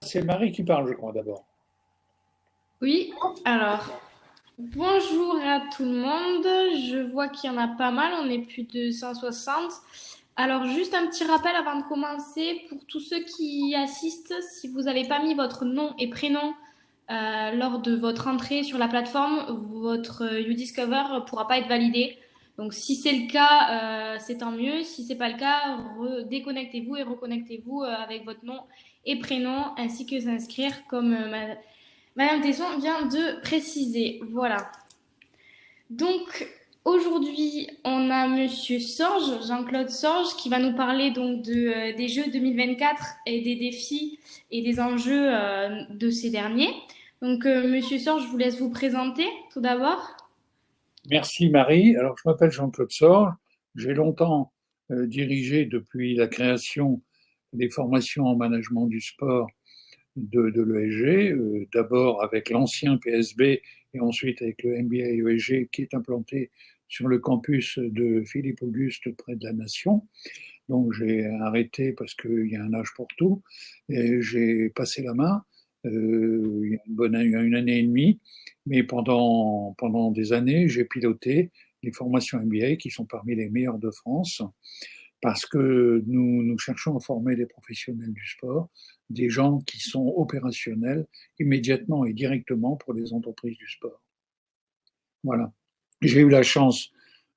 c'est Marie qui parle, je crois, d'abord. Oui, alors, bonjour à tout le monde. Je vois qu'il y en a pas mal, on est plus de 160. Alors, juste un petit rappel avant de commencer, pour tous ceux qui assistent, si vous n'avez pas mis votre nom et prénom lors de votre entrée sur la plateforme, votre YouDiscover ne pourra pas être validé. Donc, si c'est le cas, c'est tant mieux. Si c'est pas le cas, déconnectez-vous et reconnectez-vous avec votre nom et prénom, ainsi que s'inscrire comme Madame Tesson vient de préciser. Voilà. Donc, aujourd'hui, on a Monsieur Sorge, Jean-Claude Sorge, qui va nous parler donc des Jeux 2024 et des défis et des enjeux de ces derniers. Donc, Monsieur Sorge, je vous laisse vous présenter tout d'abord. Merci Marie. Alors, je m'appelle Jean-Claude Sorge. J'ai longtemps dirigé depuis la création des formations en management du sport de l'ESG, d'abord avec l'ancien PSB et ensuite avec le MBA ESG qui est implanté sur le campus de Philippe Auguste près de la Nation. Donc j'ai arrêté parce qu'il y a un âge pour tout. Et j'ai passé la main il y a il y a une année et demie, mais pendant des années, j'ai piloté les formations MBA qui sont parmi les meilleures de France parce que nous cherchons à former des professionnels du sport, des gens qui sont opérationnels immédiatement et directement pour les entreprises du sport. Voilà. J'ai eu la chance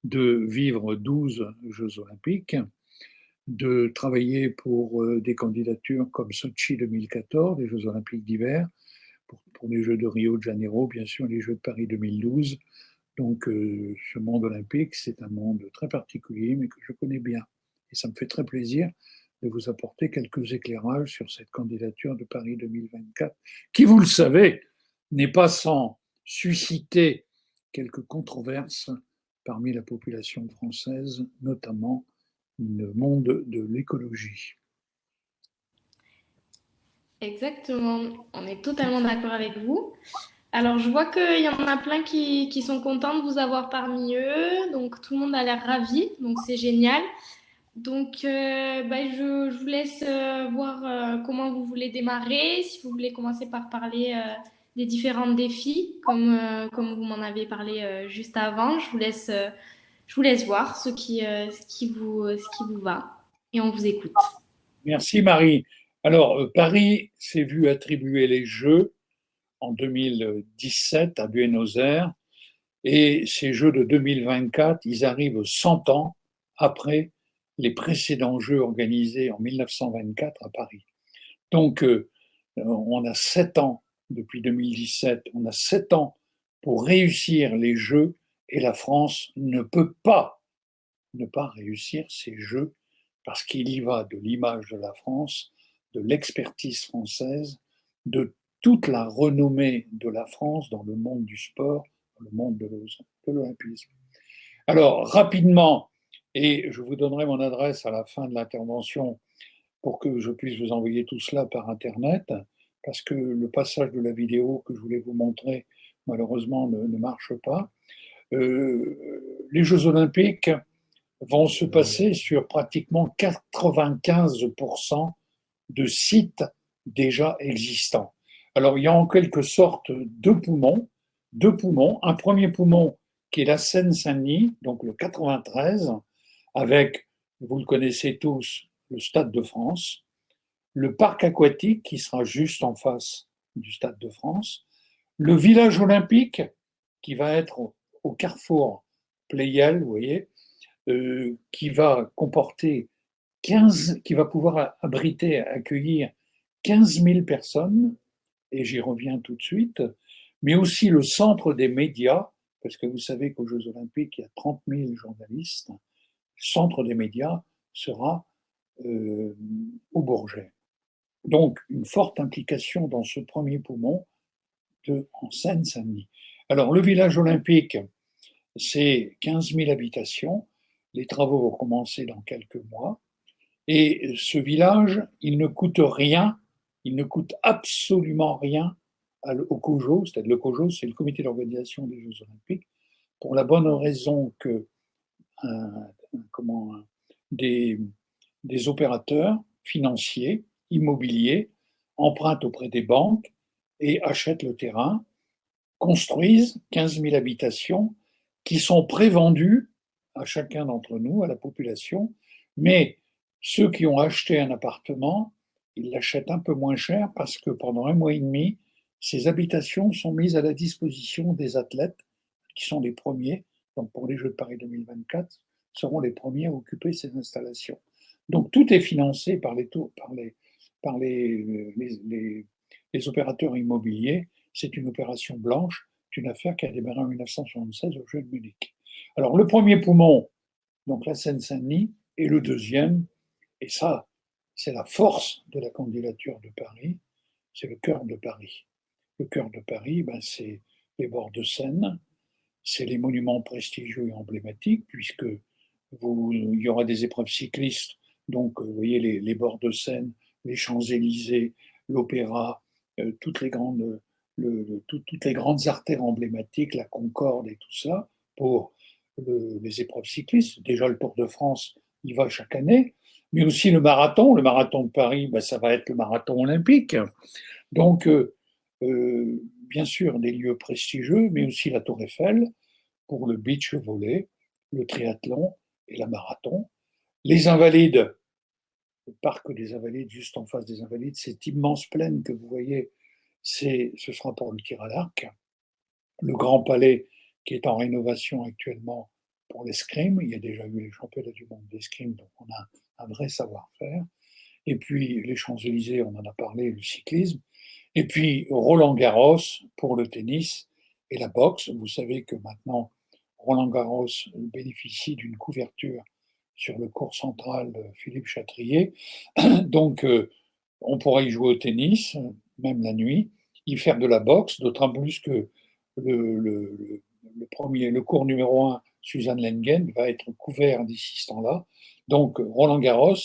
de vivre 12 Jeux olympiques, de travailler pour des candidatures comme Sochi 2014, les Jeux olympiques d'hiver, pour les Jeux de Rio de Janeiro, bien sûr, les Jeux de Paris 2012. Donc ce monde olympique, c'est un monde très particulier, mais que je connais bien. Et ça me fait très plaisir de vous apporter quelques éclairages sur cette candidature de Paris 2024, qui, vous le savez, n'est pas sans susciter quelques controverses parmi la population française, notamment le monde de l'écologie. Exactement, on est totalement d'accord avec vous. Alors, je vois qu'il y en a plein qui sont contents de vous avoir parmi eux, donc tout le monde a l'air ravi, donc c'est génial. Donc, je vous laisse voir comment vous voulez démarrer. Si vous voulez commencer par parler des différents défis, comme vous m'en avez parlé juste avant, je vous laisse voir ce qui vous va. Et on vous écoute. Merci Marie. Alors, Paris s'est vu attribuer les Jeux en 2017 à Buenos Aires et ces Jeux de 2024, ils arrivent 100 ans après les précédents Jeux organisés en 1924 à Paris. Donc, on a 7 ans depuis 2017, on a 7 ans pour réussir les Jeux et la France ne peut pas ne pas réussir ces Jeux parce qu'il y va de l'image de la France, de l'expertise française, de toute la renommée de la France dans le monde du sport, dans le monde de l'olympisme. Alors, rapidement, et je vous donnerai mon adresse à la fin de l'intervention pour que je puisse vous envoyer tout cela par Internet, parce que le passage de la vidéo que je voulais vous montrer, malheureusement, ne marche pas. Les Jeux olympiques vont se passer sur pratiquement 95% de sites déjà existants. Alors, il y a en quelque sorte deux poumons. Un premier poumon qui est la Seine-Saint-Denis, donc le 93, avec, vous le connaissez tous, le Stade de France, le parc aquatique qui sera juste en face du Stade de France, le village olympique qui va être au carrefour Pleyel, vous voyez, qui va comporter 15, qui va pouvoir abriter, accueillir 15 000 personnes, et j'y reviens tout de suite, mais aussi le centre des médias, parce que vous savez qu'aux Jeux Olympiques, il y a 30 000 journalistes. Le centre des médias sera au Bourget. Donc, une forte implication dans ce premier poumon en Seine-Saint-Denis. Alors, le village olympique, c'est 15 000 habitations. Les travaux vont commencer dans quelques mois. Et ce village, il ne coûte rien, il ne coûte absolument rien au COJO, c'est-à-dire le COJO, c'est le comité d'organisation des Jeux Olympiques, pour la bonne raison que un, comment, des, des opérateurs financiers, immobiliers, empruntent auprès des banques et achètent le terrain, construisent 15 000 habitations qui sont prévendues à chacun d'entre nous, à la population, mais ceux qui ont acheté un appartement, ils l'achètent un peu moins cher parce que pendant 1 mois et demi, ces habitations sont mises à la disposition des athlètes qui sont les premiers, donc pour les Jeux de Paris 2024, seront les premiers à occuper ces installations. Donc tout est financé par les opérateurs immobiliers. C'est une opération blanche, c'est une affaire qui a démarré en 1976 au Jeu de Munich. Alors le premier poumon, donc la Seine-Saint-Denis, et le deuxième, et ça, c'est la force de la candidature de Paris, c'est le cœur de Paris. Le cœur de Paris, ben, c'est les bords de Seine, c'est les monuments prestigieux et emblématiques, puisque il y aura des épreuves cyclistes, donc vous voyez les bords de Seine, les Champs-Élysées, l'Opéra, toutes les grandes artères emblématiques, la Concorde et tout ça, pour les épreuves cyclistes. Déjà le Tour de France, il va chaque année, mais aussi le marathon. Le marathon de Paris, ben, ça va être le marathon olympique. Donc, bien sûr, des lieux prestigieux, mais aussi la Tour Eiffel pour le beach volley, le triathlon et la marathon. Les Invalides, le parc des Invalides, juste en face des Invalides, cette immense plaine que vous voyez, ce sera pour le tir à l'arc. Le Grand Palais, qui est en rénovation actuellement pour l'escrime. Il y a déjà eu les championnats du monde d'escrime, donc on a un vrai savoir-faire. Et puis les Champs-Élysées, on en a parlé, le cyclisme. Et puis Roland-Garros pour le tennis et la boxe. Vous savez que maintenant, Roland-Garros bénéficie d'une couverture sur le court central Philippe Chatrier. Donc, on pourra y jouer au tennis, même la nuit, y faire de la boxe, d'autant plus que le cours numéro 1, Suzanne Lenglen, va être couvert d'ici ce temps-là. Donc, Roland-Garros,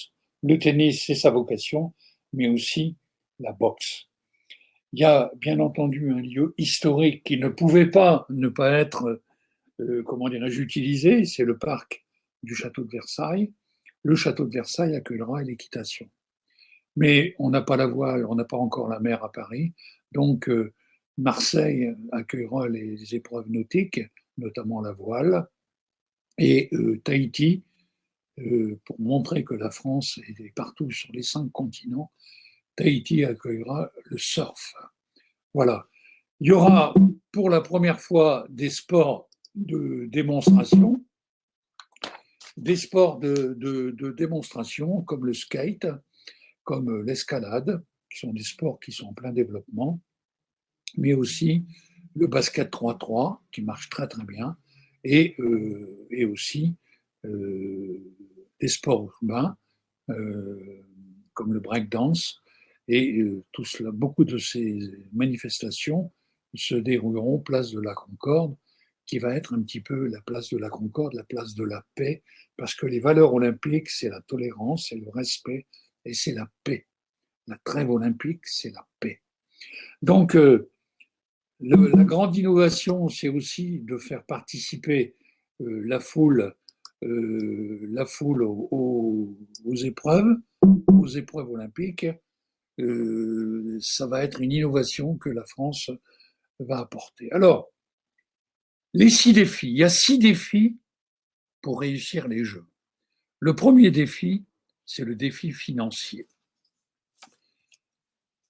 le tennis, c'est sa vocation, mais aussi la boxe. Il y a bien entendu un lieu historique qui ne pouvait pas ne pas être, comment dirais-je, utilisé, c'est le parc du château de Versailles. Le château de Versailles accueillera l'équitation. Mais on n'a pas la voile, on n'a pas encore la mer à Paris, donc Marseille accueillera les épreuves nautiques, notamment la voile, et Tahiti, pour montrer que la France est partout sur les 5 continents, Tahiti accueillera le surf. Voilà. Il y aura pour la première fois des sports de démonstration, comme le skate, comme l'escalade, qui sont des sports qui sont en plein développement, mais aussi le basket 3-3, qui marche très très bien, et aussi des sports urbains, comme le breakdance, et tout cela, beaucoup de ces manifestations se dérouleront place de la Concorde, qui va être un petit peu la place de la Concorde, la place de la paix, parce que les valeurs olympiques, c'est la tolérance, c'est le respect, et c'est la paix. La trêve olympique, c'est la paix. Donc, la grande innovation, c'est aussi de faire participer la foule aux épreuves olympiques. Ça va être une innovation que la France va apporter. Alors, les 6 défis. Il y a 6 défis pour réussir les Jeux. Le premier défi, c'est le défi financier.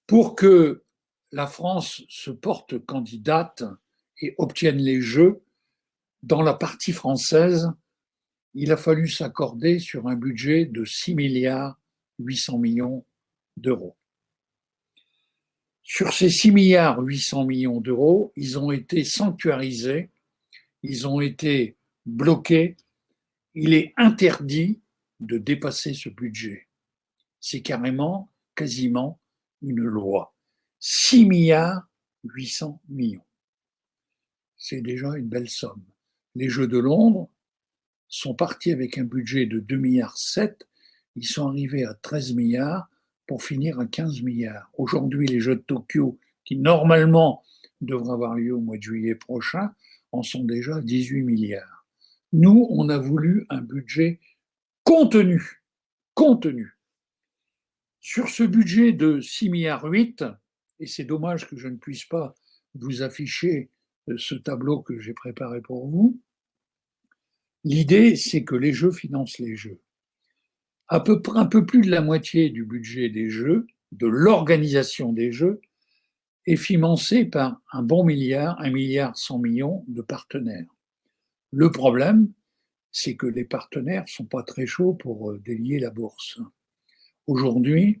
Pour que la France se porte candidate et obtienne les Jeux, dans la partie française, il a fallu s'accorder sur un budget de 6 milliards 800 millions d'euros. Sur ces 6 milliards 800 millions d'euros, ils ont été sanctuarisés, ils ont été bloqués. Il est interdit de dépasser ce budget. C'est carrément, quasiment une loi. 6 milliards 800 millions. C'est déjà une belle somme. Les Jeux de Londres sont partis avec un budget de 2,7 milliards. Ils sont arrivés à 13 milliards pour finir à 15 milliards. Aujourd'hui, les Jeux de Tokyo, qui normalement devraient avoir lieu au mois de juillet prochain, en sont déjà à 18 milliards. Nous, on a voulu un budget contenu. Sur ce budget de 6,8 milliards, et c'est dommage que je ne puisse pas vous afficher ce tableau que j'ai préparé pour vous, l'idée, c'est que les Jeux financent les Jeux. À peu près un peu plus de la moitié du budget des Jeux, de l'organisation des Jeux, est financé par un bon milliard, 1,1 milliard de partenaires. Le problème, c'est que les partenaires ne sont pas très chauds pour délier la bourse. Aujourd'hui,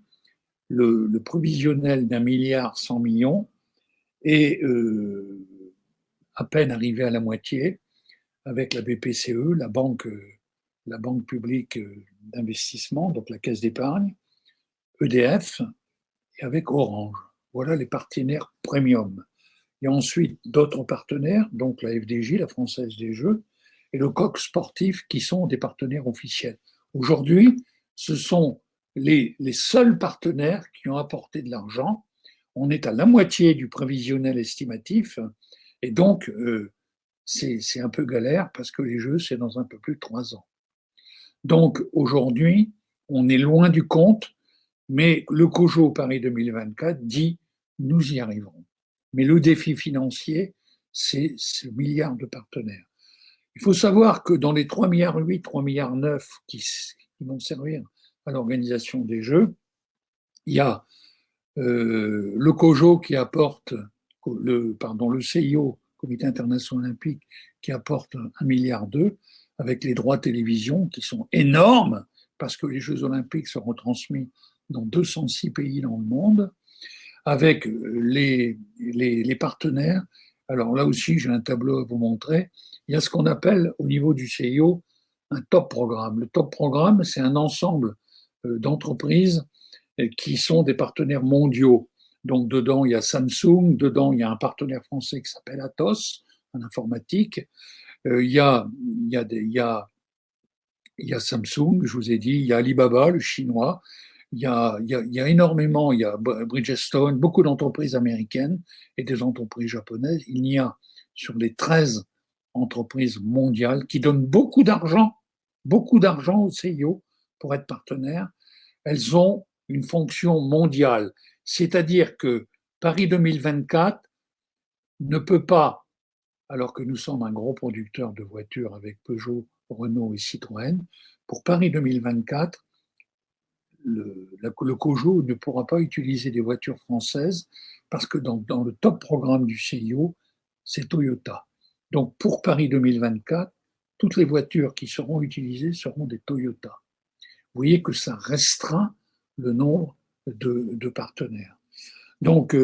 le provisionnel d'1,1 milliard est à peine arrivé à la moitié avec la BPCE, la banque publique d'investissement, donc la caisse d'épargne, EDF et avec Orange. Voilà les partenaires premium. Il y a ensuite d'autres partenaires, donc la FDJ, la Française des Jeux, et le COQ Sportif, qui sont des partenaires officiels. Aujourd'hui, ce sont les seuls partenaires qui ont apporté de l'argent. On est à la moitié du prévisionnel estimatif, et donc c'est un peu galère parce que les Jeux, c'est dans un peu plus de 3 ans. Donc aujourd'hui, on est loin du compte, mais le COJO Paris 2024 dit nous y arriverons. Mais le défi financier, c'est ce milliard de partenaires. Il faut savoir que dans les 3,8 milliards, 3,9 milliards qui vont servir à l'organisation des Jeux, il y a le COJO qui apporte, le CIO, Comité international olympique, qui apporte 1,2 milliard avec les droits télévision qui sont énormes parce que les Jeux olympiques seront transmis dans 206 pays dans le monde, avec les partenaires. Alors là aussi, j'ai un tableau à vous montrer. Il y a ce qu'on appelle au niveau du CIO un top programme. Le top programme, c'est un ensemble d'entreprises qui sont des partenaires mondiaux. Donc dedans, il y a Samsung, dedans, il y a un partenaire français qui s'appelle Atos, en informatique. Il y a, il y a des, il y a Samsung, je vous ai dit, il y a Alibaba, le chinois, il y a énormément, il y a Bridgestone, beaucoup d'entreprises américaines et des entreprises japonaises. Il y a sur les 13 entreprises mondiales qui donnent beaucoup d'argent au CIO pour être partenaires. Elles ont une fonction mondiale. C'est-à-dire que Paris 2024 ne peut pas, alors que nous sommes un gros producteur de voitures avec Peugeot, Renault et Citroën, pour Paris 2024, le COJO ne pourra pas utiliser des voitures françaises parce que dans le top programme du CIO, c'est Toyota. Donc pour Paris 2024, toutes les voitures qui seront utilisées seront des Toyota. Vous voyez que ça restreint le nombre de partenaires. Donc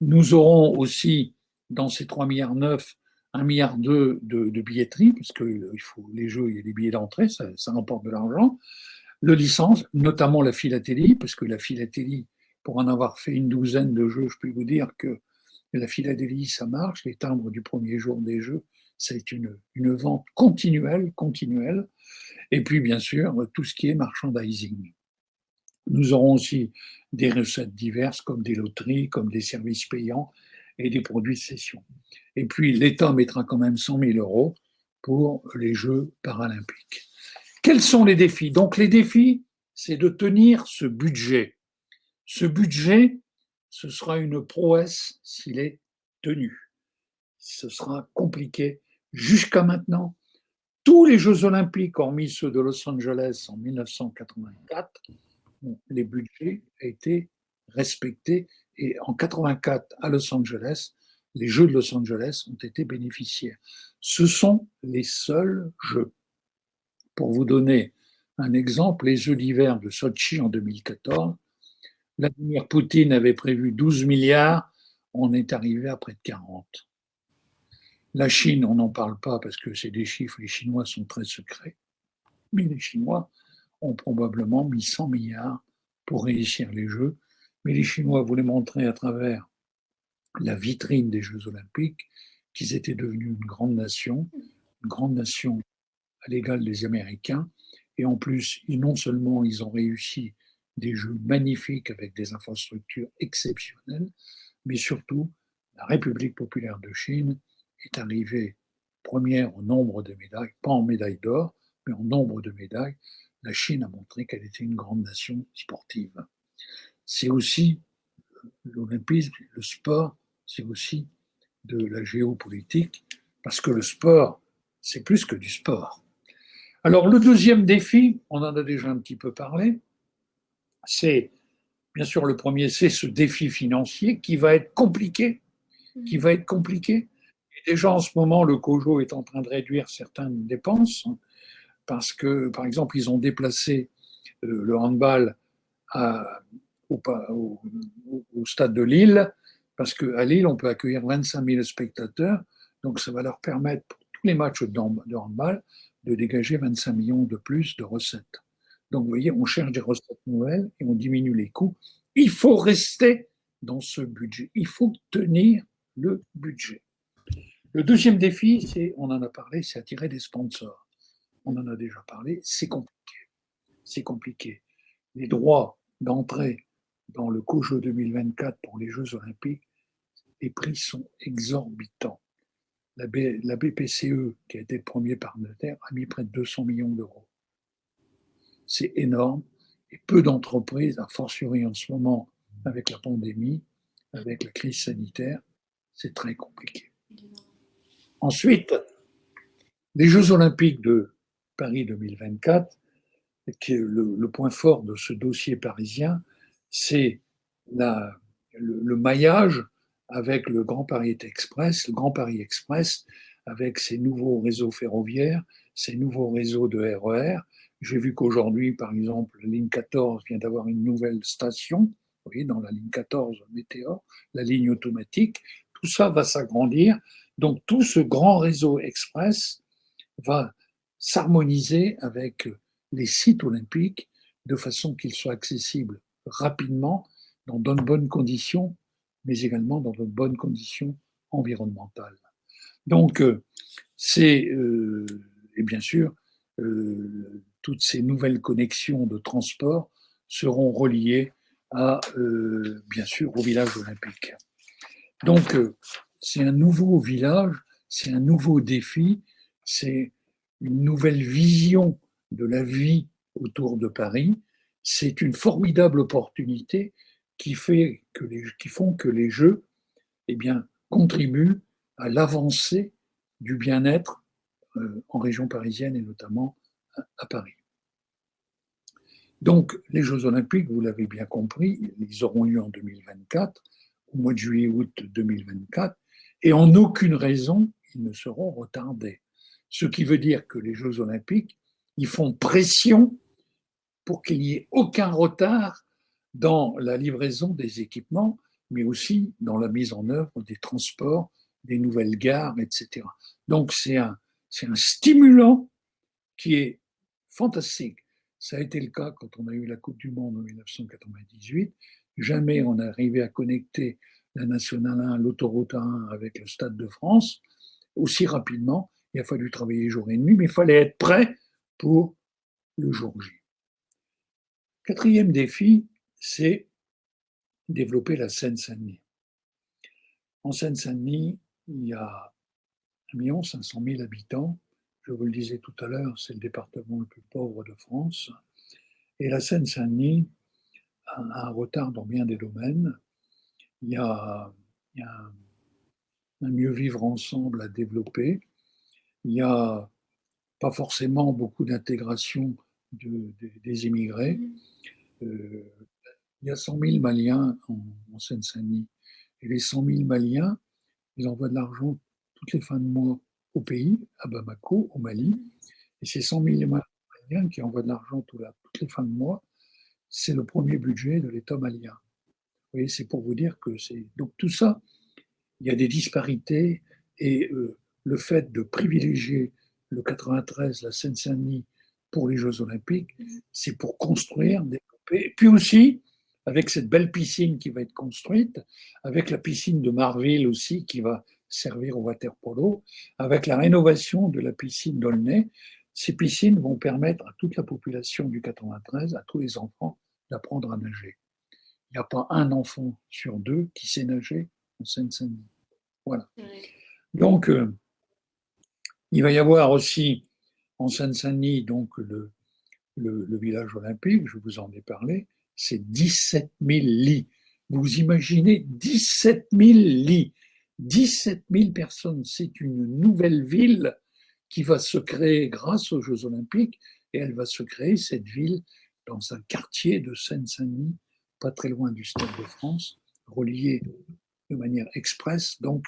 nous aurons aussi dans ces 3,9 milliards 1,2 milliard de billetterie, parce que il faut, les jeux, il y a des billets d'entrée, ça rapporte de l'argent. Le licence, notamment la philatélie, parce que la philatélie, pour en avoir fait une douzaine de jeux, je peux vous dire que la philatélie, ça marche. Les timbres du premier jour des jeux, c'est une vente continuelle, continuelle. Et puis, bien sûr, tout ce qui est merchandising. Nous aurons aussi des recettes diverses, comme des loteries, comme des services payants et des produits de cession. Et puis, l'État mettra quand même 100 000 euros pour les Jeux paralympiques. Quels sont les défis? Donc les défis, c'est de tenir ce budget. Ce budget, ce sera une prouesse s'il est tenu. Ce sera compliqué. Jusqu'à maintenant, tous les Jeux olympiques, hormis ceux de Los Angeles en 1984, les budgets étaient respectés. Et en 1984, à Los Angeles, les Jeux de Los Angeles ont été bénéficiaires. Ce sont les seuls Jeux. Pour vous donner un exemple, les Jeux d'hiver de Sochi en 2014, Vladimir Poutine avait prévu 12 milliards, on est arrivé à près de 40. La Chine, on n'en parle pas parce que c'est des chiffres, les Chinois sont très secrets, mais les Chinois ont probablement mis 100 milliards pour réussir les Jeux, mais les Chinois voulaient montrer à travers la vitrine des Jeux olympiques qu'ils étaient devenus une grande nation à l'égal des Américains. Et en plus, non seulement ils ont réussi des jeux magnifiques avec des infrastructures exceptionnelles, mais surtout, la République populaire de Chine est arrivée première au nombre de médailles, pas en médailles d'or, mais en nombre de médailles. La Chine a montré qu'elle était une grande nation sportive. C'est aussi l'olympisme, le sport, c'est aussi de la géopolitique, parce que le sport, c'est plus que du sport. Alors le deuxième défi, on en a déjà un petit peu parlé, c'est, bien sûr, le premier, c'est ce défi financier qui va être compliqué, qui va être compliqué. Et déjà en ce moment, le COJO est en train de réduire certaines dépenses, parce que, par exemple, ils ont déplacé le handball à, au, au, stade de Lille, parce qu'à Lille, on peut accueillir 25 000 spectateurs, donc ça va leur permettre, pour tous les matchs de handball, de dégager 25 millions de plus de recettes. Donc, vous voyez, on cherche des recettes nouvelles et on diminue les coûts. Il faut rester dans ce budget. Il faut tenir le budget. Le deuxième défi, c'est, on en a parlé, c'est attirer des sponsors. On en a déjà parlé, c'est compliqué. C'est compliqué. Les droits d'entrée dans le COJO 2024 pour les Jeux Olympiques, les prix sont exorbitants. La BPCE, qui a été le premier partenaire, a mis près de 200 millions d'euros. C'est énorme. Et peu d'entreprises, a fortiori en ce moment, avec la pandémie, avec la crise sanitaire, c'est très compliqué. Ensuite, les Jeux Olympiques de Paris 2024, qui est le point fort de ce dossier parisien, c'est le maillage avec le Grand Paris Express, le Grand Paris Express, avec ses nouveaux réseaux ferroviaires, ses nouveaux réseaux de RER. J'ai vu qu'aujourd'hui, par exemple, la ligne 14 vient d'avoir une nouvelle station, vous voyez, dans la ligne 14 Météor, la ligne automatique. Tout ça va s'agrandir. Donc tout ce grand réseau express va s'harmoniser avec les sites olympiques de façon qu'ils soient accessibles rapidement, dans de bonnes conditions, mais également dans de bonnes conditions environnementales. Donc, et bien sûr, toutes ces nouvelles connexions de transport seront reliées à, bien sûr, au village olympique. Donc, c'est un nouveau village, c'est un nouveau défi, c'est une nouvelle vision de la vie autour de Paris. C'est une formidable opportunité qui font que les Jeux, eh bien, contribuent à l'avancée du bien-être en région parisienne et notamment à Paris. Donc, les Jeux Olympiques, vous l'avez bien compris, ils auront lieu en 2024, au mois de juillet-août 2024, et en aucune raison, ils ne seront retardés. Ce qui veut dire que les Jeux Olympiques, ils font pression pour qu'il n'y ait aucun retard dans la livraison des équipements, mais aussi dans la mise en œuvre des transports, des nouvelles gares, etc. Donc c'est un stimulant qui est fantastique. Ça a été le cas quand on a eu la Coupe du Monde en 1998. Jamais on n'a arrivé à connecter la Nationale 1, l'autoroute 1 avec le Stade de France aussi rapidement. Il a fallu travailler jour et nuit, mais il fallait être prêt pour le jour J. Quatrième défi, c'est développer la Seine-Saint-Denis. En Seine-Saint-Denis, il y a 1 500 000 habitants. Je vous le disais tout à l'heure, c'est le département le plus pauvre de France. Et la Seine-Saint-Denis a un retard dans bien des domaines. Il y a un mieux vivre ensemble à développer. Il n'y a pas forcément beaucoup d'intégration des immigrés. Il y a 100 000 Maliens en Seine-Saint-Denis. Et les 100 000 Maliens, ils envoient de l'argent toutes les fins de mois au pays, à Bamako, au Mali. Et ces 100 000 Maliens qui envoient de l'argent toutes les fins de mois, c'est le premier budget de l'État malien. Vous voyez, c'est pour vous dire que c'est... Donc tout ça, il y a des disparités et le fait de privilégier le 93, la Seine-Saint-Denis pour les Jeux Olympiques, c'est pour construire, développer. Et puis aussi, avec cette belle piscine qui va être construite, avec la piscine de Marville aussi qui va servir au water-polo, avec la rénovation de la piscine d'Aulnay, ces piscines vont permettre à toute la population du 93, à tous les enfants, d'apprendre à nager. Il n'y a pas un enfant sur deux qui sait nager en Seine-Saint-Denis. Voilà. Donc, il va y avoir aussi en Seine-Saint-Denis donc le village olympique, je vous en ai parlé. c'est 17 000 lits. Vous imaginez 17 000 lits, 17 000 personnes. C'est une nouvelle ville qui va se créer grâce aux Jeux Olympiques, et elle va se créer, cette ville, dans un quartier de Seine-Saint-Denis, pas très loin du Stade de France, relié de manière express. Donc,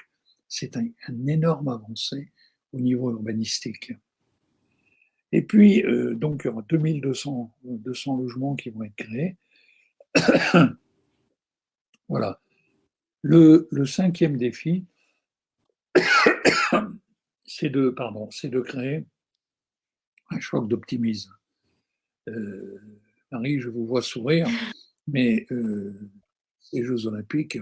c'est un énorme avancée au niveau urbanistique. Et puis, donc, il y aura 2200 logements qui vont être créés. Voilà. Le cinquième défi, c'est de créer un choc d'optimisme. Marie, je vous vois sourire, mais les Jeux Olympiques,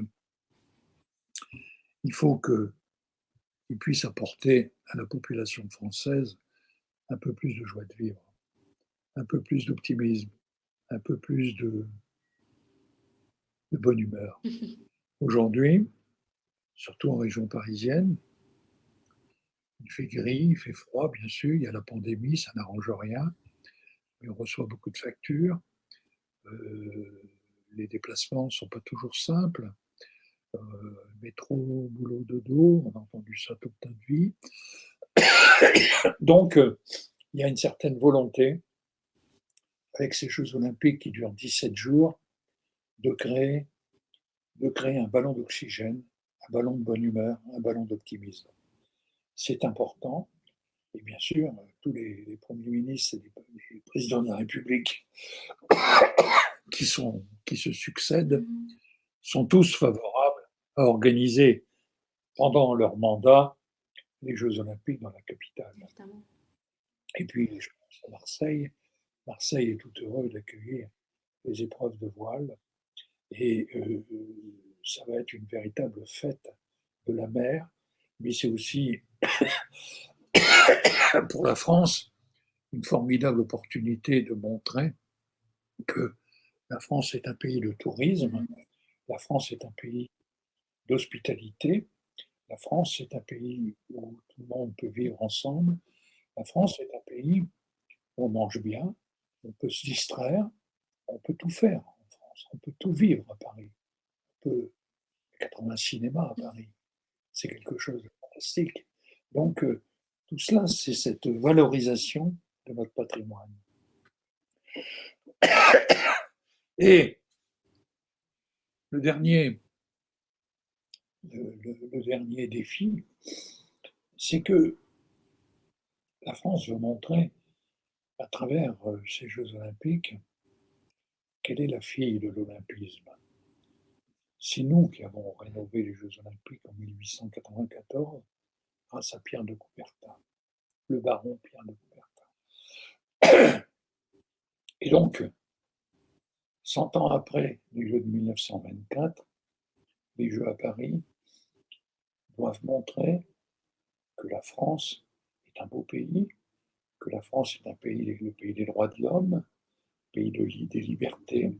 il faut qu'ils puissent apporter à la population française un peu plus de joie de vivre, un peu plus d'optimisme, un peu plus de bonne humeur. Aujourd'hui, surtout en région parisienne, il fait gris, il fait froid, bien sûr, il y a la pandémie, ça n'arrange rien, mais on reçoit beaucoup de factures. Les déplacements ne sont pas toujours simples. Métro, boulot, dodo, on a entendu ça toute notre vie. Donc, il y a une certaine volonté, avec ces Jeux Olympiques qui durent 17 jours, de créer un ballon d'oxygène, un ballon de bonne humeur, un ballon d'optimisme. C'est important. Et bien sûr, tous les premiers ministres et les présidents de la République qui se succèdent sont tous favorables à organiser pendant leur mandat les Jeux Olympiques dans la capitale. Et puis, je pense à Marseille. Marseille est tout heureux d'accueillir les épreuves de voile. Et ça va être une véritable fête de la mer. Mais c'est aussi, pour la France, une formidable opportunité de montrer que la France est un pays de tourisme, la France est un pays d'hospitalité, la France est un pays où tout le monde peut vivre ensemble, la France est un pays où on mange bien, on peut se distraire, on peut tout faire en France, on peut tout vivre à Paris. On peut 80 cinémas à Paris, c'est quelque chose de fantastique. Donc, tout cela, c'est cette valorisation de notre patrimoine. Et le dernier, le dernier défi, c'est que la France veut montrer, à travers ces Jeux Olympiques, quelle est la fille de l'olympisme. C'est nous qui avons rénové les Jeux Olympiques en 1894 grâce à Pierre de Coubertin, le baron Pierre de Coubertin. Et donc, 100 ans après les Jeux de 1924, les Jeux à Paris doivent montrer que la France est un beau pays, que la France est un pays, le pays des droits de l'homme, un pays des libertés,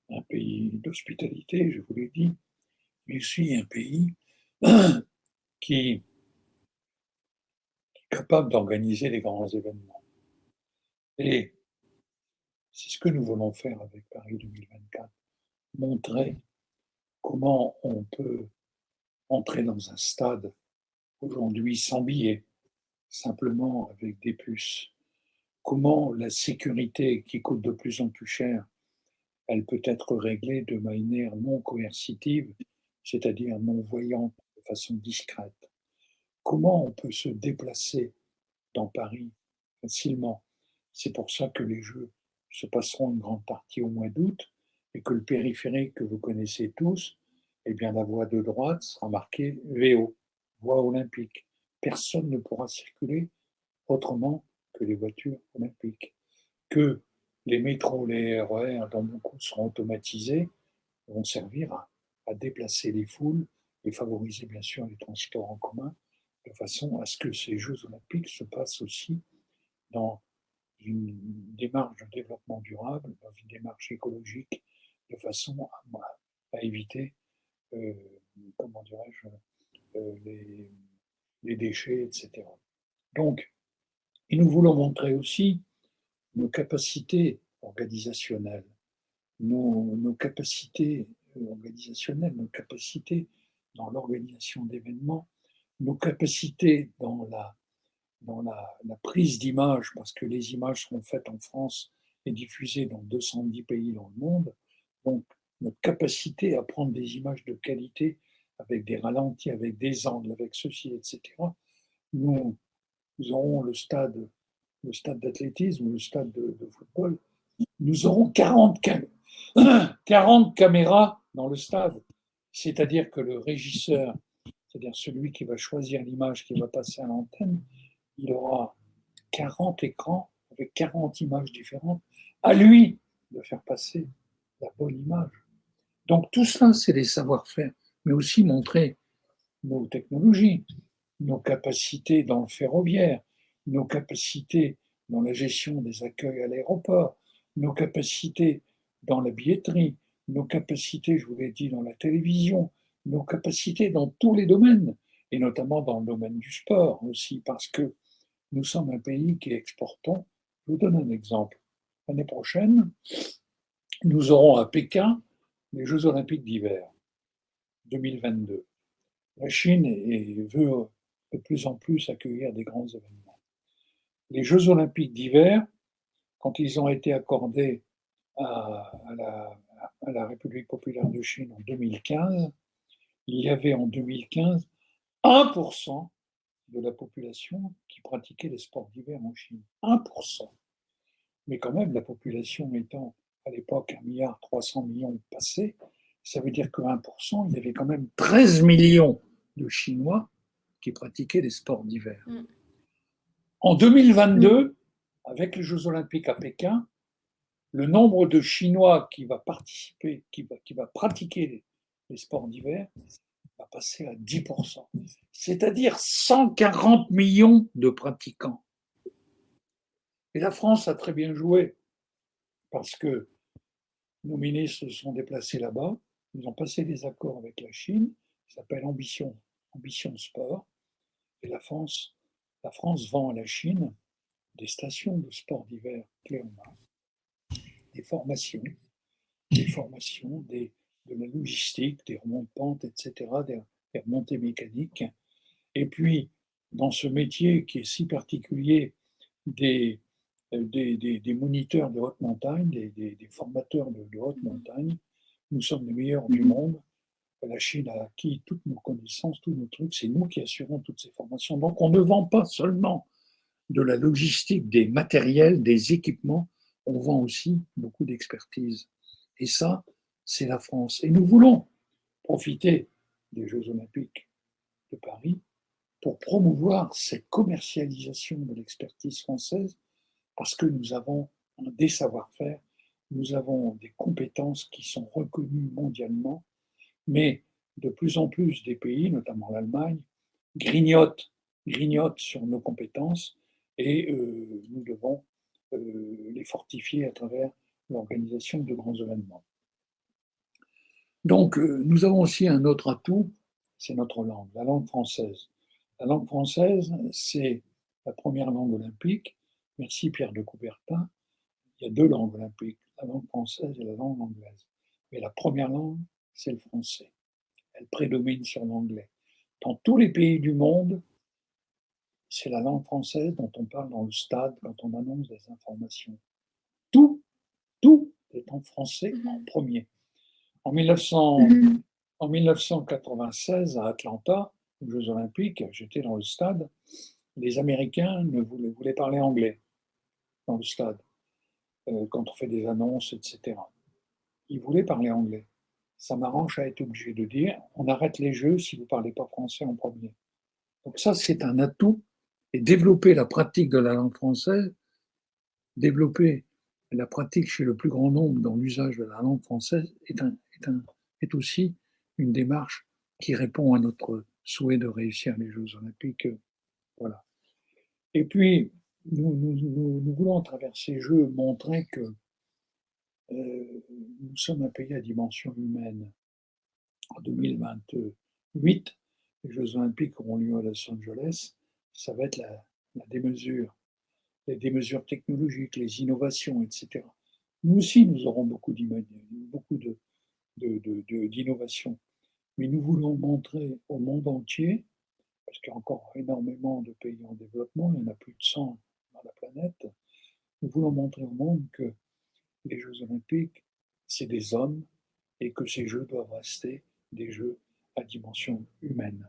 un pays d'hospitalité, je vous l'ai dit, mais aussi un pays qui est capable d'organiser les grands événements. Et c'est ce que nous voulons faire avec Paris 2024, montrer comment on peut entrer dans un stade aujourd'hui sans billets, simplement avec des puces. Comment la sécurité, qui coûte de plus en plus cher, elle peut être réglée de manière non coercitive, c'est-à-dire non voyante, de façon discrète. Comment on peut se déplacer dans Paris facilement. C'est pour ça que les Jeux se passeront une grande partie au mois d'août et que le périphérique que vous connaissez tous, eh bien la voie de droite sera marquée VO, voie olympique. Personne ne pourra circuler autrement que les voitures olympiques. Que les métros, les RER, dont beaucoup seront automatisés, vont servir à déplacer les foules et favoriser bien sûr les transports en commun de façon à ce que ces Jeux olympiques se passent aussi dans une démarche de développement durable, dans une démarche écologique, de façon à éviter, comment dirais-je, les déchets, etc. Donc, et nous voulons montrer aussi nos capacités organisationnelles, nos capacités organisationnelles, nos capacités dans l'organisation d'événements, nos capacités dans la prise d'images, parce que les images seront faites en France et diffusées dans 210 pays dans le monde. Donc, notre capacité à prendre des images de qualité avec des ralentis, avec des angles, avec ceci, etc. Nous aurons le stade d'athlétisme, le stade de football. Nous aurons 40 caméras dans le stade. C'est-à-dire que le régisseur, c'est-à-dire celui qui va choisir l'image qui va passer à l'antenne, il aura 40 écrans avec 40 images différentes. À lui de faire passer la bonne image. Donc tout cela, c'est des savoir-faire, mais aussi montrer nos technologies, nos capacités dans le ferroviaire, nos capacités dans la gestion des accueils à l'aéroport, nos capacités dans la billetterie, nos capacités, je vous l'ai dit, dans la télévision, nos capacités dans tous les domaines, et notamment dans le domaine du sport aussi, parce que nous sommes un pays qui exportons. Je vous donne un exemple. L'année prochaine, nous aurons à Pékin les Jeux olympiques d'hiver 2022. La Chine veut de plus en plus accueillir des grands événements. Les Jeux olympiques d'hiver, quand ils ont été accordés à la République populaire de Chine en 2015, il y avait en 2015 1% de la population qui pratiquait les sports d'hiver en Chine. 1%. Mais quand même, la population étant à l'époque 1,3 milliard passé, ça veut dire que 1%, il y avait quand même 13 millions de Chinois qui pratiquaient les sports d'hiver. En 2022, avec les Jeux olympiques à Pékin, le nombre de Chinois qui va participer, qui va pratiquer les sports d'hiver, va passer à 10%. C'est-à-dire 140 millions de pratiquants. Et la France a très bien joué, parce que nos ministres se sont déplacés là-bas, ils ont passé des accords avec la Chine, ça s'appelle Ambition Sport, et la France vend à la Chine des stations de sport d'hiver clés en main, des formations, de la logistique, des remontes-pentes, etc., des remontées mécaniques. Et puis, dans ce métier qui est si particulier, des moniteurs de haute montagne, des formateurs de haute montagne, nous sommes les meilleurs du monde. La Chine a acquis toutes nos connaissances, tous nos trucs, c'est nous qui assurons toutes ces formations. Donc on ne vend pas seulement de la logistique, des matériels, des équipements, on vend aussi beaucoup d'expertise. Et ça, c'est la France. Et nous voulons profiter des Jeux olympiques de Paris pour promouvoir cette commercialisation de l'expertise française, parce que nous avons des savoir-faire, nous avons des compétences qui sont reconnues mondialement, mais de plus en plus des pays, notamment l'Allemagne, grignotent sur nos compétences et nous devons les fortifier à travers l'organisation de grands événements. Donc, nous avons aussi un autre atout, c'est notre langue, la langue française. La langue française, c'est la première langue olympique. Merci Pierre de Coubertin. Il y a deux langues olympiques, la langue française et la langue anglaise. Mais la première langue, c'est le français. Elle prédomine sur l'anglais. Dans tous les pays du monde, c'est la langue française dont on parle dans le stade quand on annonce des informations. Tout est en français en premier. En 1996, à Atlanta, aux Jeux Olympiques, j'étais dans le stade, les Américains voulaient parler anglais dans le stade, quand on fait des annonces, etc. Ils voulaient parler anglais. Ça m'arrange à être obligé de dire, on arrête les Jeux si vous ne parlez pas français en premier. Donc ça, c'est un atout. Et développer la pratique de la langue française, développer la pratique chez le plus grand nombre dans l'usage de la langue française est aussi une démarche qui répond à notre souhait de réussir les Jeux olympiques. Voilà. Et puis, nous voulons, à travers ces Jeux, montrer que nous sommes un pays à dimension humaine. En 2028, les Jeux olympiques auront lieu à Los Angeles. Ça va être la démesure, les démesures technologiques, les innovations, etc. Nous aussi, nous aurons beaucoup d'innovation. Mais nous voulons montrer au monde entier, parce qu'il y a encore énormément de pays en développement, il y en a plus de 100 dans la planète, nous voulons montrer au monde que les Jeux olympiques, c'est des hommes et que ces Jeux doivent rester des Jeux à dimension humaine.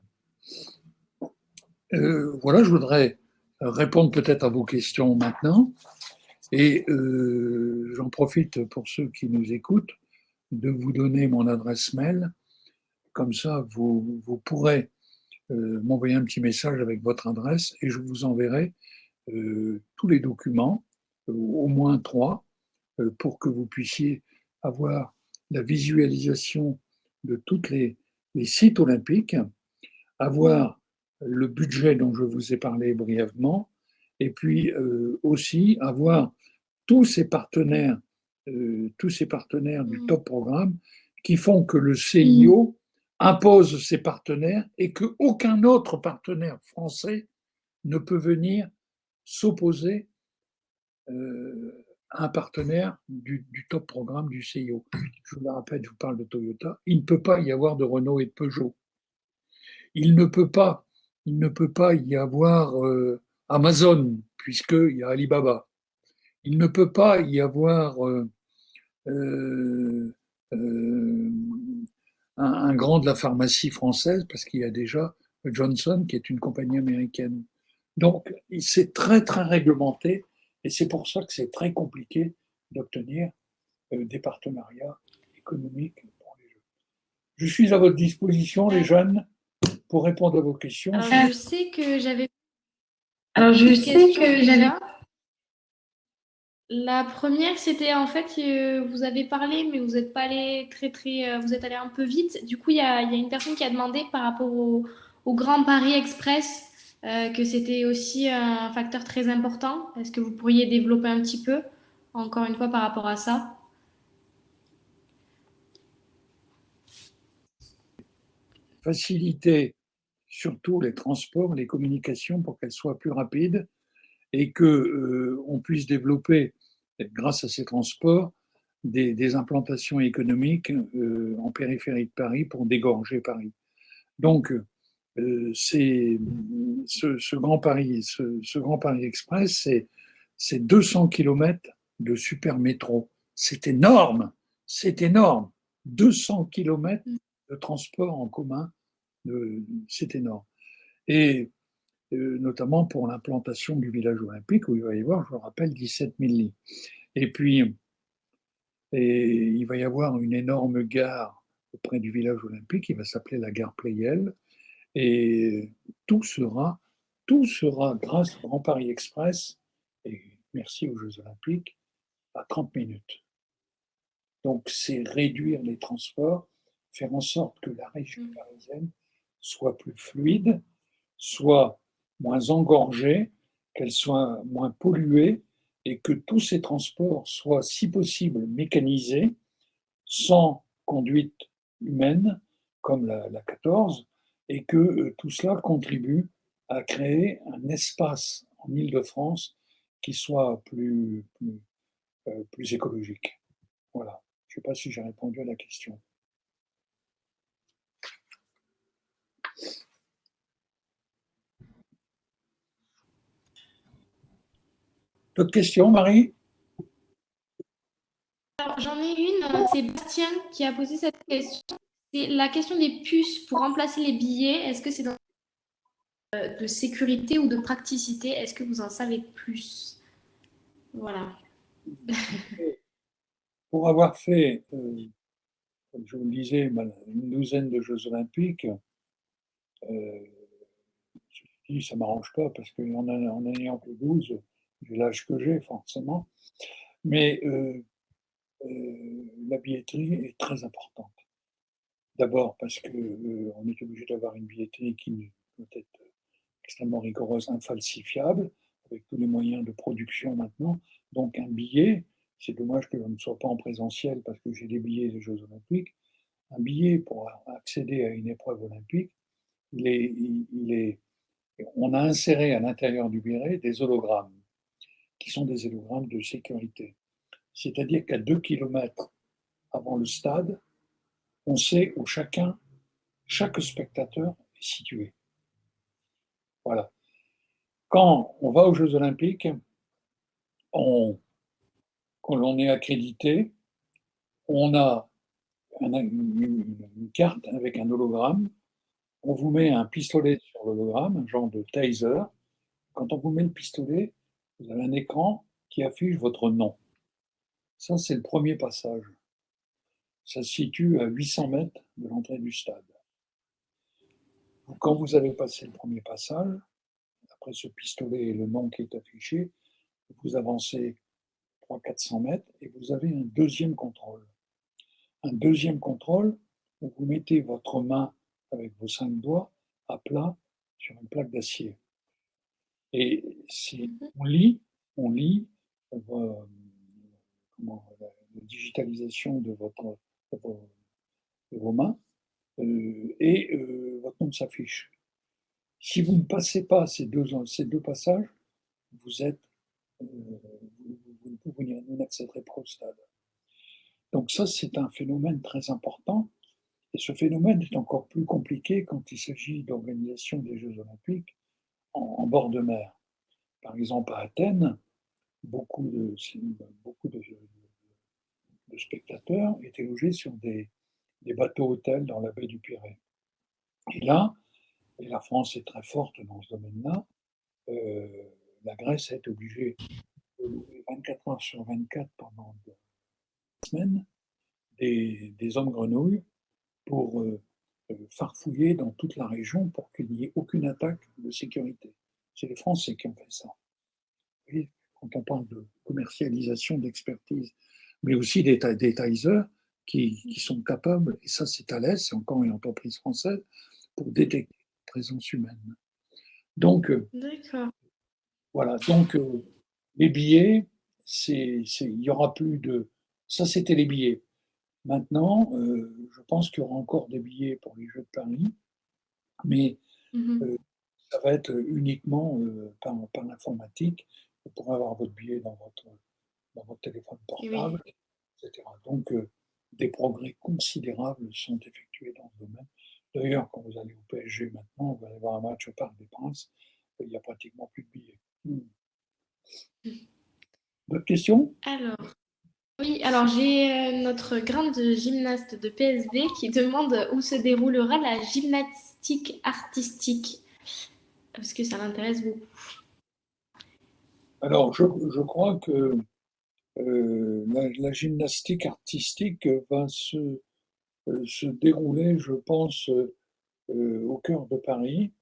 Voilà, je voudrais répondre peut-être à vos questions maintenant. Et j'en profite pour ceux qui nous écoutent de vous donner mon adresse mail. Comme ça, vous pourrez m'envoyer un petit message avec votre adresse et je vous enverrai tous les documents, au moins 3, pour que vous puissiez avoir la visualisation de tous les sites olympiques, avoir le budget dont je vous ai parlé brièvement, et puis aussi avoir tous ces partenaires du top programme qui font que le CIO impose ses partenaires et qu'aucun autre partenaire français ne peut venir s'opposer à un partenaire du top programme du CIO. Je vous le rappelle, je vous parle de Toyota. Il ne peut pas y avoir de Renault et de Peugeot. Il ne peut pas, il ne peut pas y avoir Amazon, puisqu'il y a Alibaba. Il ne peut pas y avoir euh, euh, un grand de la pharmacie française, parce qu'il y a déjà Johnson, qui est une compagnie américaine. Donc, c'est très, très réglementé, et c'est pour ça que c'est très compliqué d'obtenir des partenariats économiques pour les jeunes. Je suis à votre disposition, les jeunes, pour répondre à vos questions. Alors, je sais que j'avais Alors, je sais questions que j'avais. déjà. La première, c'était en fait, vous avez parlé, mais vous n'êtes pas allé vous êtes allé un peu vite. Du coup, il y a une personne qui a demandé par rapport au Grand Paris Express que c'était aussi un facteur très important. Est-ce que vous pourriez développer un petit peu, encore une fois, par rapport à ça? Faciliter surtout les transports, les communications pour qu'elles soient plus rapides et que on puisse développer, grâce à ces transports, des implantations économiques en périphérie de Paris pour dégorger Paris. Donc, ce Grand Paris, ce Grand Paris Express, c'est 200 kilomètres de super métro. C'est énorme, c'est énorme. 200 kilomètres de transport en commun, c'est énorme. Et notamment pour l'implantation du village olympique, où il va y avoir, je le rappelle, 17 000 lits. Et puis, il va y avoir une énorme gare auprès du village olympique, qui va s'appeler la gare Pleyel, et tout sera, tout sera, grâce au Grand Paris Express, et merci aux Jeux olympiques, à 30 minutes. Donc, c'est réduire les transports, faire en sorte que la région parisienne soit plus fluide, soit moins engorgée, qu'elle soit moins polluée et que tous ces transports soient, si possible, mécanisés, sans conduite humaine, comme la 14, et que tout cela contribue à créer un espace en Île-de-France qui soit plus écologique. Voilà. Je ne sais pas si j'ai répondu à la question. D'autres questions, Marie? Alors, j'en ai une, c'est Bastien qui a posé cette question. C'est la question des puces pour remplacer les billets. Est-ce que c'est de sécurité ou de praticité? Est-ce que vous en savez plus? Voilà. Pour avoir fait, comme je vous le disais, une douzaine de Jeux olympiques, je dis, ça ne m'arrange pas parce qu'en ayant que 12, j'ai l'âge que j'ai forcément, mais la billetterie est très importante. D'abord parce qu'on est obligé d'avoir une billetterie qui doit être extrêmement rigoureuse, infalsifiable, avec tous les moyens de production maintenant. Donc un billet, c'est dommage que je ne sois pas en présentiel parce que j'ai des billets des Jeux olympiques. Un billet pour accéder à une épreuve olympique, on a inséré à l'intérieur du billet des hologrammes, qui sont des hologrammes de sécurité. C'est-à-dire qu'à 2 kilomètres avant le stade, on sait où chaque spectateur est situé. Voilà. Quand on va aux Jeux Olympiques, quand on est accrédité, on a une carte avec un hologramme. On vous met un pistolet sur l'hologramme, un genre de taser. Quand on vous met le pistolet, vous avez un écran qui affiche votre nom. Ça, c'est le premier passage. Ça se situe à 800 mètres de l'entrée du stade. Quand vous avez passé le premier passage, après ce pistolet et le nom qui est affiché, vous avancez 300-400 mètres et vous avez un deuxième contrôle. Un deuxième contrôle où vous mettez votre main avec vos 5 doigts à plat sur une plaque d'acier. Et on lit la digitalisation de vos mains et votre nom s'affiche. Si vous ne passez pas ces deux passages, vous n'accéderez pas au stade. Donc ça, c'est un phénomène très important. Et ce phénomène est encore plus compliqué quand il s'agit d'organisation des Jeux Olympiques en bord de mer. Par exemple, à Athènes, beaucoup de spectateurs étaient logés sur des bateaux-hôtels dans la baie du Pirée. Et là, et la France est très forte dans ce domaine-là, la Grèce est obligée de louer 24 heures sur 24 pendant 2 semaines des hommes grenouilles pour farfouiller dans toute la région pour qu'il n'y ait aucune attaque de sécurité. C'est les Français qui ont fait ça. Vous voyez, quand on parle de commercialisation d'expertise, mais aussi des tasers qui sont capables, et ça c'est Thales, c'est encore une entreprise française, pour détecter la présence humaine. Donc, voilà, donc les billets, il y aura plus de... Ça c'était les billets. Maintenant, je pense qu'il y aura encore des billets pour les Jeux de Paris, mais ça va être uniquement par l'informatique. Vous pourrez avoir votre billet dans votre téléphone portable, etc. Donc, des progrès considérables sont effectués dans ce domaine. D'ailleurs, quand vous allez au PSG maintenant, vous allez voir un match au Parc des Princes, il n'y a pratiquement plus de billets. D'autres questions? Alors j'ai notre grande gymnaste de PSV qui demande où se déroulera la gymnastique artistique, parce que ça l'intéresse beaucoup. Alors, je crois que la gymnastique artistique va se dérouler, je pense, au cœur de Paris.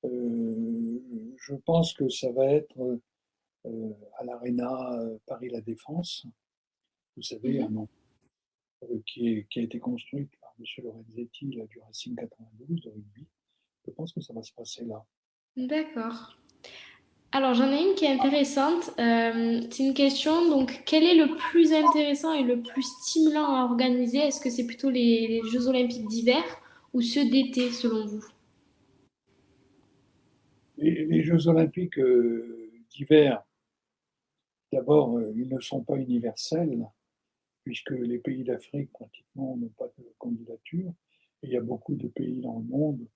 Je pense que ça va être à l'Arena Paris La Défense. Vous savez, un nom qui a été construit par M. Lorenzetti là, du Racing 92 de rugby. Je pense que ça va se passer là. D'accord. Alors j'en ai une qui est intéressante. C'est une question, donc quel est le plus intéressant et le plus stimulant à organiser? Est-ce que c'est plutôt les Jeux Olympiques d'hiver ou ceux d'été selon vous? Les Jeux Olympiques d'hiver, d'abord, ils ne sont pas universels, puisque les pays d'Afrique, pratiquement, n'ont pas de candidature. Et il y a beaucoup de pays dans le monde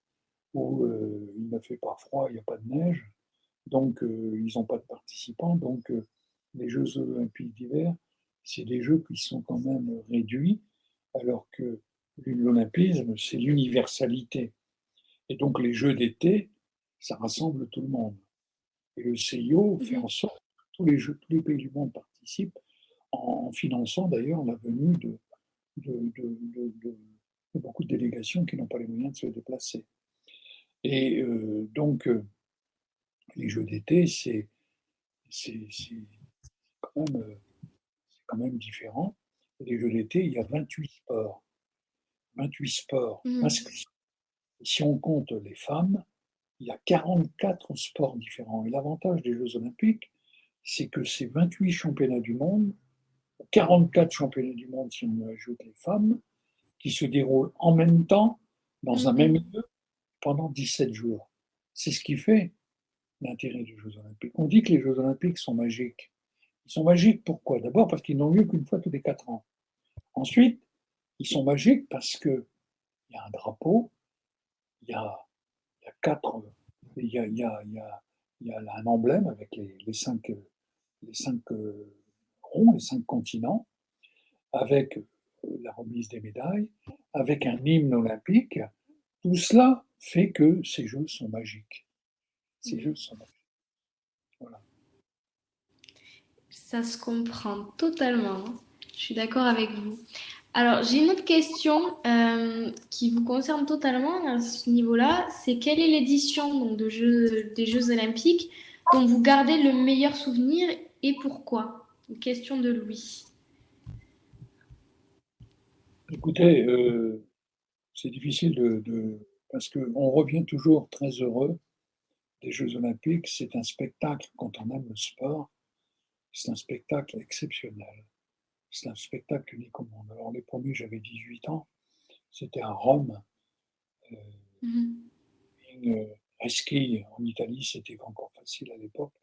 où il ne fait pas froid, il n'y a pas de neige, donc ils n'ont pas de participants. Donc les Jeux olympiques d'hiver, c'est des jeux qui sont quand même réduits, alors que l'olympisme, c'est l'universalité. Et donc les Jeux d'été, ça rassemble tout le monde. Et le CIO fait en sorte que tous les pays du monde participent, en finançant d'ailleurs la venue de beaucoup de délégations qui n'ont pas les moyens de se déplacer. Et donc, les Jeux d'été, c'est quand même différent. Et les Jeux d'été, il y a 28 sports. 28 sports inscrits. Et si on compte les femmes, il y a 44 sports différents. Et l'avantage des Jeux olympiques, c'est que ces 28 championnats du monde, 44 championnats du monde si on ajoute les femmes, qui se déroulent en même temps, dans un même lieu, pendant 17 jours. C'est ce qui fait l'intérêt des Jeux olympiques. On dit que les Jeux olympiques sont magiques. Ils sont magiques pourquoi? D'abord parce qu'ils n'ont lieu qu'une fois tous les 4 ans. Ensuite, ils sont magiques parce qu'il y a un drapeau, il y a, il y a quatre, il y a, il y a, il y a, il y a un emblème avec les cinq ronds, les 5 continents, avec la remise des médailles, avec un hymne olympique. Tout cela fait que ces Jeux sont magiques. Ces Jeux sont magiques. Voilà. Ça se comprend totalement, hein. Je suis d'accord avec vous. Alors, j'ai une autre question qui vous concerne totalement à ce niveau-là. C'est quelle est l'édition donc, des Jeux Olympiques dont vous gardez le meilleur souvenir et pourquoi? Une question de Louis. Écoutez, c'est difficile parce qu'on revient toujours très heureux des Jeux Olympiques. C'est un spectacle, quand on aime le sport, c'est un spectacle exceptionnel. C'est un spectacle unique au monde. Alors, les premiers, j'avais 18 ans, c'était à Rome. Euh, Mhm. Reschi, en Italie, c'était encore facile à l'époque.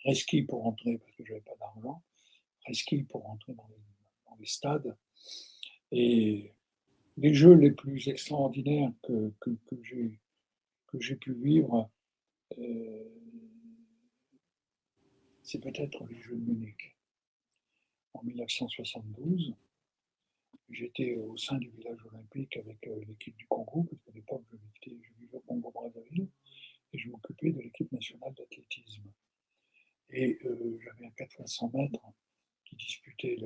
Reschi pour rentrer, parce que je n'avais pas d'argent. Reschi pour rentrer dans les stades. Et les jeux les plus extraordinaires que j'ai pu vivre, euh, c'est peut-être les Jeux de Munich. En 1972, j'étais au sein du village olympique avec l'équipe du Congo, parce qu'à l'époque, je vivais au Congo-Brazzaville, et je m'occupais de l'équipe nationale d'athlétisme. Et j'avais un 4 fois 100 mètres qui disputait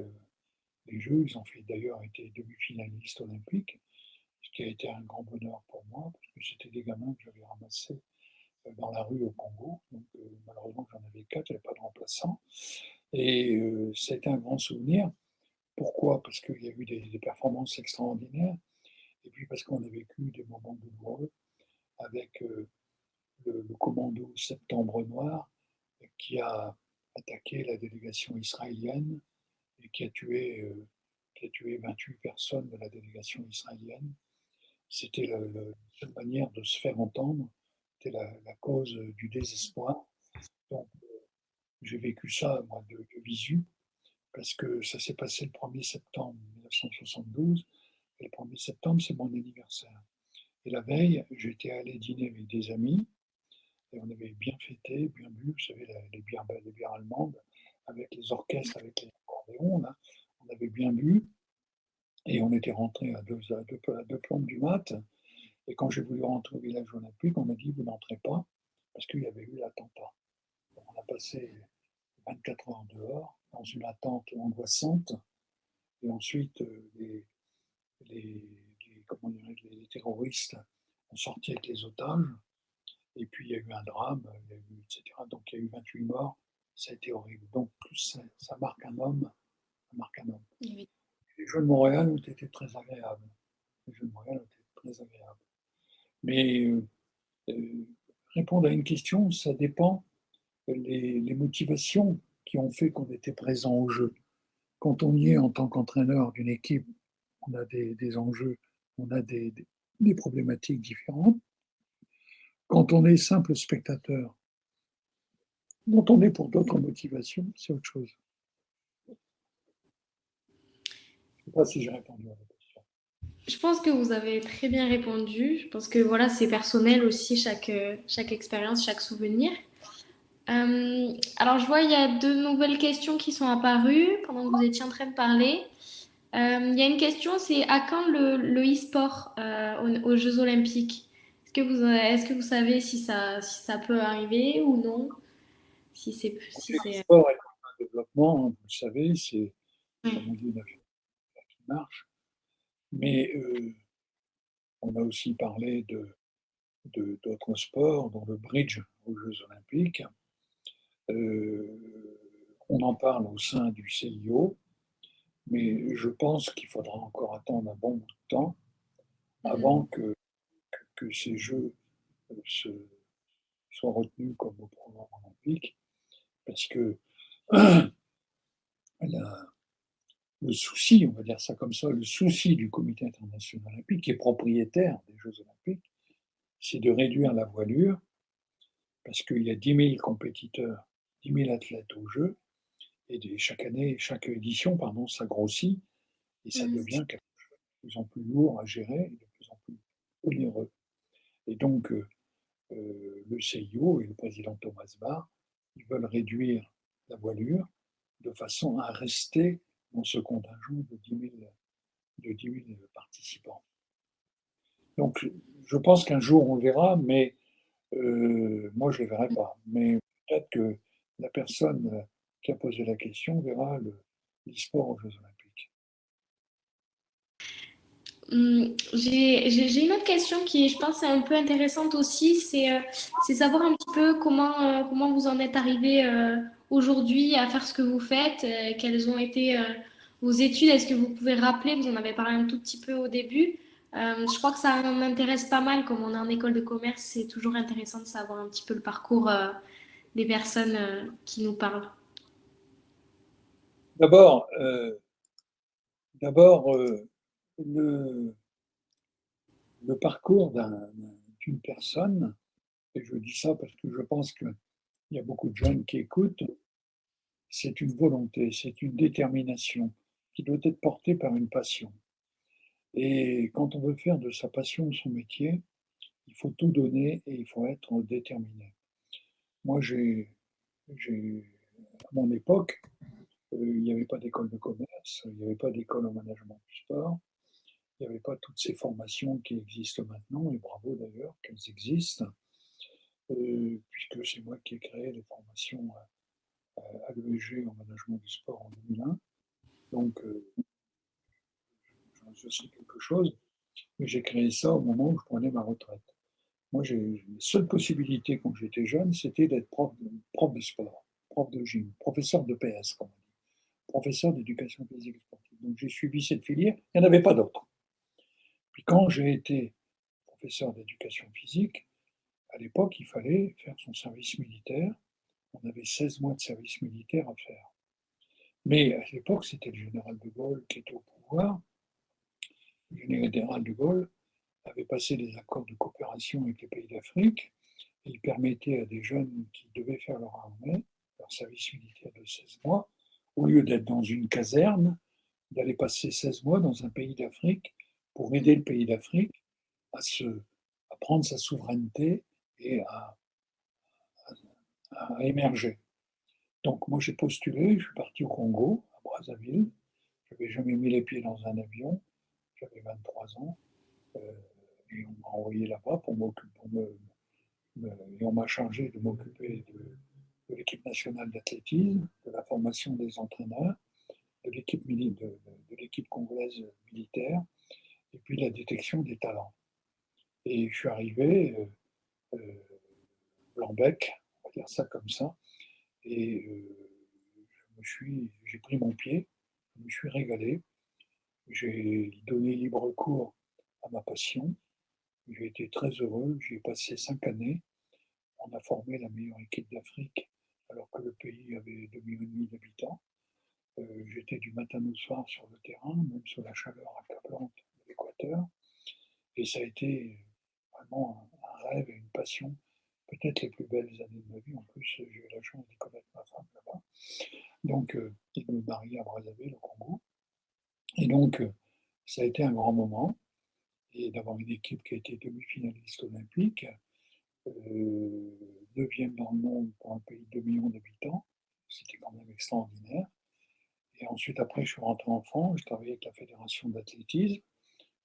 les Jeux. Ils ont fait d'ailleurs été demi-finalistes olympiques, ce qui a été un grand bonheur pour moi, parce que c'était des gamins que j'avais ramassés dans la rue au Congo. Donc malheureusement, j'en avais 4, il n'y avait pas de remplaçant. Et c'était un grand souvenir. Pourquoi? Parce qu'il y a eu des performances extraordinaires, et puis parce qu'on a vécu des moments douloureux avec le commando Septembre Noir qui a attaqué la délégation israélienne et qui a tué 28 personnes de la délégation israélienne. C'était la seule manière de se faire entendre, c'était la cause du désespoir. Donc j'ai vécu ça, moi, de visu, parce que ça s'est passé le 1er septembre 1972, et le 1er septembre, c'est mon anniversaire. Et la veille, j'étais allé dîner avec des amis, et on avait bien fêté, bien bu, vous savez, les bières allemandes, avec les orchestres, avec les accordéons, là. On avait bien bu, et on était rentré à deux plombes du mat. Et quand j'ai voulu rentrer au village olympique, on m'a dit, vous n'entrez pas, parce qu'il y avait eu l'attentat. On a passé 24 heures dehors, dans une attente angoissante, et ensuite, les, comment les terroristes ont sorti avec les otages, et puis il y a eu un drame, etc. Donc il y a eu 28 morts, ça a été horrible. Donc ça marque un homme, ça marque un homme. Oui. Les Jeux de Montréal ont été très agréables. Les Jeux de Montréal ont été très agréables. Mais euh, répondre à une question, ça dépend les motivations qui ont fait qu'on était présent au jeu. Quand on y est en tant qu'entraîneur d'une équipe, on a des enjeux, on a des problématiques différentes. Quand on est simple spectateur, dont on est pour d'autres motivations, c'est autre chose. Je ne sais pas si j'ai répondu à la question. Je pense que vous avez très bien répondu. Je pense que voilà, c'est personnel aussi, chaque expérience, chaque souvenir. Alors, je vois, il y a deux nouvelles questions qui sont apparues pendant que vous étiez en train de parler. Il y a une question, c'est à quand le e-sport aux Jeux Olympiques? Est-ce que vous savez si ça peut arriver ou non? Le sport est en développement, vous le savez, c'est, Ouais. comme on dit, une affaire qui marche. Mais on a aussi parlé d'autres sports, dont le bridge aux Jeux Olympiques. On en parle au sein du CIO, mais je pense qu'il faudra encore attendre un bon bout de temps avant Mhm. que ces Jeux se, soient retenus comme au programme olympique, parce que la- le souci, on va dire ça comme ça, le souci du Comité international olympique, qui est propriétaire des Jeux olympiques, c'est de réduire la voilure, parce qu'il y a 10 000 compétiteurs, 10 000 athlètes aux Jeux, Et chaque année, chaque édition, pardon, ça grossit et ça devient quelque chose de plus en plus lourd à gérer et de plus en plus onéreux. Et donc, le CIO et le président Thomas Bach, ils veulent réduire la voilure de façon à rester dans ce contingent de 10 000 participants. Donc, je pense qu'un jour on le verra, mais moi je ne le verrai pas. Mais peut-être que la personne qui a posé la question verra l'e-sport aux Jeux Olympiques. J'ai une autre question qui, je pense, est un peu intéressante aussi. C'est savoir un petit peu comment vous en êtes arrivé aujourd'hui à faire ce que vous faites, quelles ont été vos études. Est-ce que vous pouvez rappeler, vous en avez parlé un tout petit peu au début. Je crois que ça m'intéresse pas mal, comme on est en école de commerce, c'est toujours intéressant de savoir un petit peu le parcours des personnes qui nous parlent. D'abord, d'abord le, le parcours d'une personne, et je dis ça parce que je pense qu'il y a beaucoup de jeunes qui écoutent, c'est une volonté, c'est une détermination qui doit être portée par une passion. Et quand on veut faire de sa passion son métier, il faut tout donner et il faut être déterminé. Moi, à mon époque, il n'y avait pas d'école de commerce, il n'y avait pas d'école en management du sport, il n'y avait pas toutes ces formations qui existent maintenant, et bravo d'ailleurs qu'elles existent, puisque c'est moi qui ai créé les formations à l'ESG en management du sport en 2001. Donc, je sais quelque chose, mais j'ai créé ça au moment où je prenais ma retraite. Moi, la seule possibilité quand j'étais jeune, c'était d'être prof de sport, prof de gym, professeur de PS, comme on dit, professeur d'éducation physique et sportive. Donc, j'ai suivi cette filière, il n'y en avait pas d'autre. Puis quand j'ai été professeur d'éducation physique, à l'époque, il fallait faire son service militaire. On avait 16 mois de service militaire à faire. Mais à l'époque, c'était le général de Gaulle qui était au pouvoir. Le général de Gaulle avait passé des accords de coopération avec les pays d'Afrique. Et il permettait à des jeunes qui devaient faire leur armée, leur service militaire de 16 mois, au lieu d'être dans une caserne, d'aller passer 16 mois dans un pays d'Afrique pour aider le pays d'Afrique à prendre sa souveraineté et à émerger. Donc moi j'ai postulé, je suis parti au Congo, à Brazzaville. Je n'avais jamais mis les pieds dans un avion, j'avais 23 ans, euh, et on m'a envoyé là-bas et on m'a chargé de m'occuper de l'équipe nationale d'athlétisme, de la formation des entraîneurs, de l'équipe congolaise militaire, et puis la détection des talents. Et je suis arrivé blanc-bec, on va dire ça comme ça, et j'ai pris mon pied, je me suis régalé, j'ai donné libre cours à ma passion, j'ai été très heureux, j'ai passé 5 années, on a formé la meilleure équipe d'Afrique alors que le pays avait 2,5 millions d'habitants. J'étais du matin au soir sur le terrain, même sous la chaleur accablante de l'équateur, et ça a été vraiment un rêve et une passion, peut-être les plus belles années de ma vie. En plus, j'ai eu la chance de connaître ma femme là-bas. Donc, et de me marier à Brazzaville, au Congo. Et donc, ça a été un grand moment. Et d'avoir une équipe qui a été demi-finaliste olympique, 9e dans le monde pour un pays de 2 millions d'habitants, c'était quand même extraordinaire. Et ensuite, après, je suis rentré en France, je travaillais avec la Fédération d'athlétisme,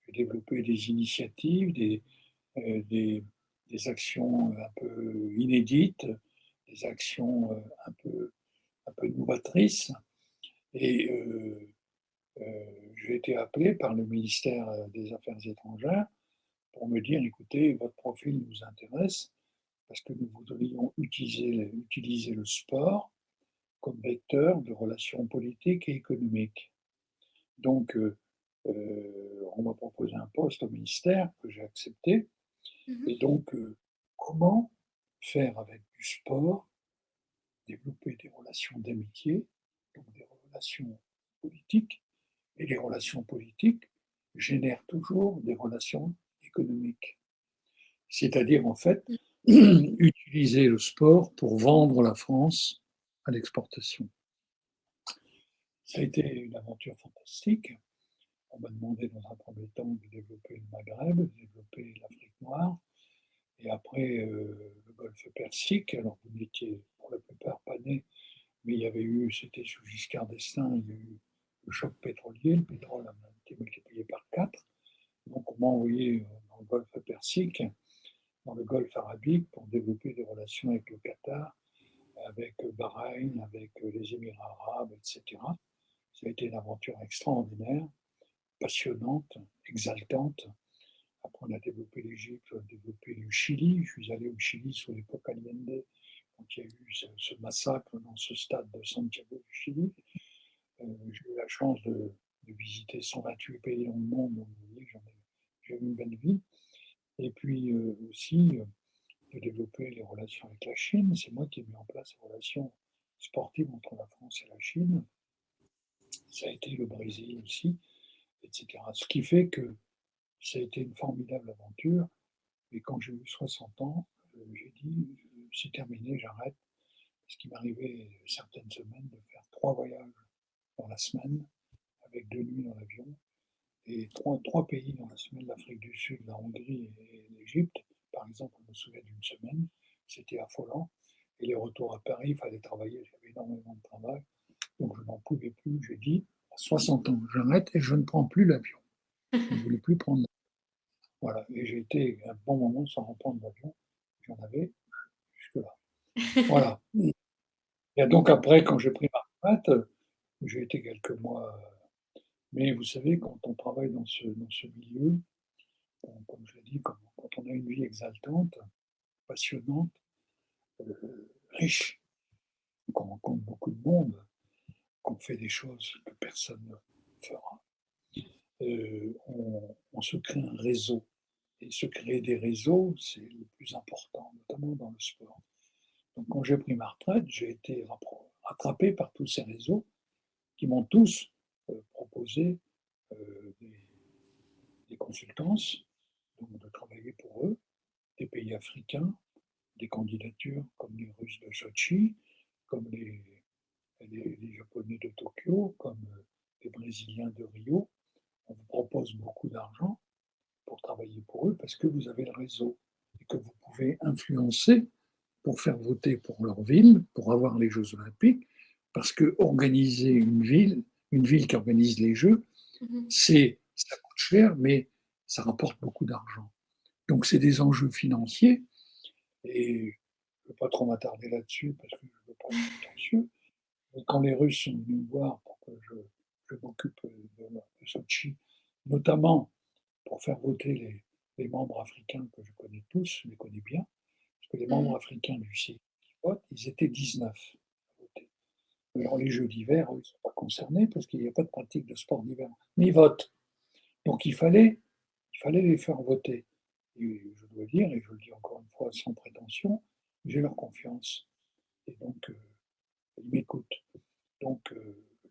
j'ai développé des initiatives, euh, des, des actions un peu inédites, des actions un peu novatrices. Et j'ai été appelé par le ministère des Affaires étrangères pour me dire, écoutez, votre profil nous intéresse parce que nous voudrions utiliser le sport comme vecteur de relations politiques et économiques. Donc, on m'a proposé un poste au ministère que j'ai accepté. Et donc, comment faire avec du sport, développer des relations d'amitié, donc des relations politiques, et les relations politiques génèrent toujours des relations économiques. C'est-à-dire, en fait, utiliser le sport pour vendre la France à l'exportation. Ça a été une aventure fantastique. On m'a demandé dans un premier temps de développer le Maghreb, de développer l'Afrique noire, et après le golfe Persique. Alors vous n'étiez pour la plupart pas nés, mais il y avait eu, c'était sous Giscard d'Estaing, il y a eu le choc pétrolier, le pétrole a été multiplié par 4. Donc on m'a envoyé dans le golfe Persique, dans le golfe arabique, pour développer des relations avec le Qatar, avec Bahreïn, avec les Émirats arabes, etc. Ça a été une aventure extraordinaire, passionnante, exaltante. Après, on a développé l'Égypte, on a développé le Chili. Je suis allé au Chili sous l'époque Allende, quand il y a eu ce massacre dans ce stade de Santiago du Chili. J'ai eu la chance de visiter 128 pays dans le monde, donc vous voyez, j'ai eu une belle vie. Et puis aussi de développer les relations avec la Chine. C'est moi qui ai mis en place les relations sportives entre la France et la Chine. Ça a été le Brésil aussi, etc. Ce qui fait que ça a été une formidable aventure. Et quand j'ai eu 60 ans, j'ai dit, c'est terminé, j'arrête. Ce qui m'arrivait certaines semaines de faire 3 voyages dans la semaine, avec 2 nuits dans l'avion, et trois pays dans la semaine, l'Afrique du Sud, la Hongrie et l'Égypte. Par exemple, on me souvient d'une semaine, c'était affolant. Et les retours à Paris, il fallait travailler, j'avais énormément de travail. Donc je n'en pouvais plus. J'ai dit, à 60 ans, j'arrête et je ne prends plus l'avion. Je ne voulais plus prendre l'avion. Voilà. Et j'ai été un bon moment sans reprendre l'avion. J'en avais jusque-là. Voilà. Et donc après, quand j'ai pris ma retraite, j'ai été quelques mois. Mais vous savez, quand on travaille dans ce milieu, comme je l'ai dit, quand on a une vie exaltante, passionnante, riche, qu'on rencontre beaucoup de monde, qu'on fait des choses que personne ne fera, on se crée un réseau. Et se créer des réseaux, c'est le plus important, notamment dans le sport. Donc quand j'ai pris ma retraite, j'ai été rattrapé par tous ces réseaux qui m'ont tous proposé des consultances, donc de travailler pour eux, des pays africains, des candidatures comme les Russes de Sochi, comme les Japonais de Tokyo, comme les Brésiliens de Rio. On vous propose beaucoup d'argent pour travailler pour eux parce que vous avez le réseau et que vous pouvez influencer pour faire voter pour leur ville, pour avoir les Jeux Olympiques, parce que organiser une ville qui organise les Jeux, ça coûte cher, mais ça rapporte beaucoup d'argent. Donc c'est des enjeux financiers, et je ne veux pas trop m'attarder là-dessus parce que je ne veux pas être prétentieux. Mais quand les Russes sont venus me voir pour que je m'occupe de Sochi, notamment pour faire voter les membres africains que je connais tous, je les connais bien, parce que les membres africains du CIE qui votent, ils étaient 19 à voter. Alors les Jeux d'hiver, eux, ils ne sont pas concernés parce qu'il n'y a pas de pratique de sport d'hiver, mais ils votent. Donc il fallait les faire voter. Et je dois dire, et je le dis encore une fois sans prétention, j'ai leur confiance. Et donc, ils m'écoutent. Donc,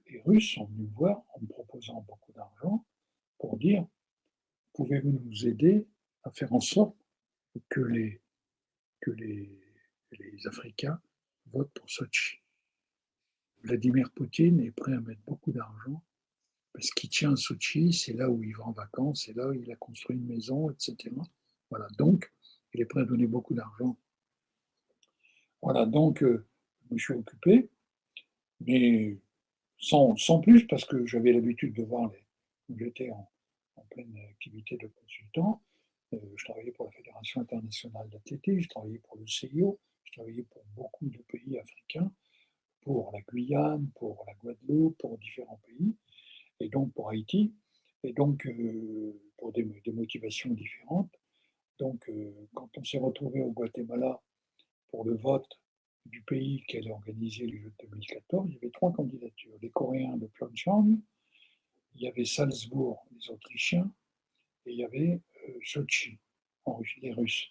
les Russes sont venus me voir en me proposant beaucoup d'argent pour dire, pouvez-vous nous aider à faire en sorte que les Africains votent pour Sochi. Vladimir Poutine est prêt à mettre beaucoup d'argent parce qu'il tient à Sochi, c'est là où il va en vacances, c'est là où il a construit une maison, etc. Voilà, donc il est prêt à donner beaucoup d'argent. Voilà, donc je me suis occupé, mais sans plus, parce que j'avais l'habitude de voir j'étais en pleine activité de consultant. Je travaillais pour la Fédération internationale d'athlétisme, je travaillais pour le CIO, je travaillais pour beaucoup de pays africains, pour la Guyane, pour la Guadeloupe, pour différents pays, et donc pour Haïti, et donc pour des motivations différentes. Donc quand on s'est retrouvé au Guatemala pour le vote du pays qui allait organiser les Jeux de 2014, il y avait 3 candidatures. Les Coréens de Pyeongchang, il y avait Salzbourg, les Autrichiens, et il y avait Sochi, les Russes.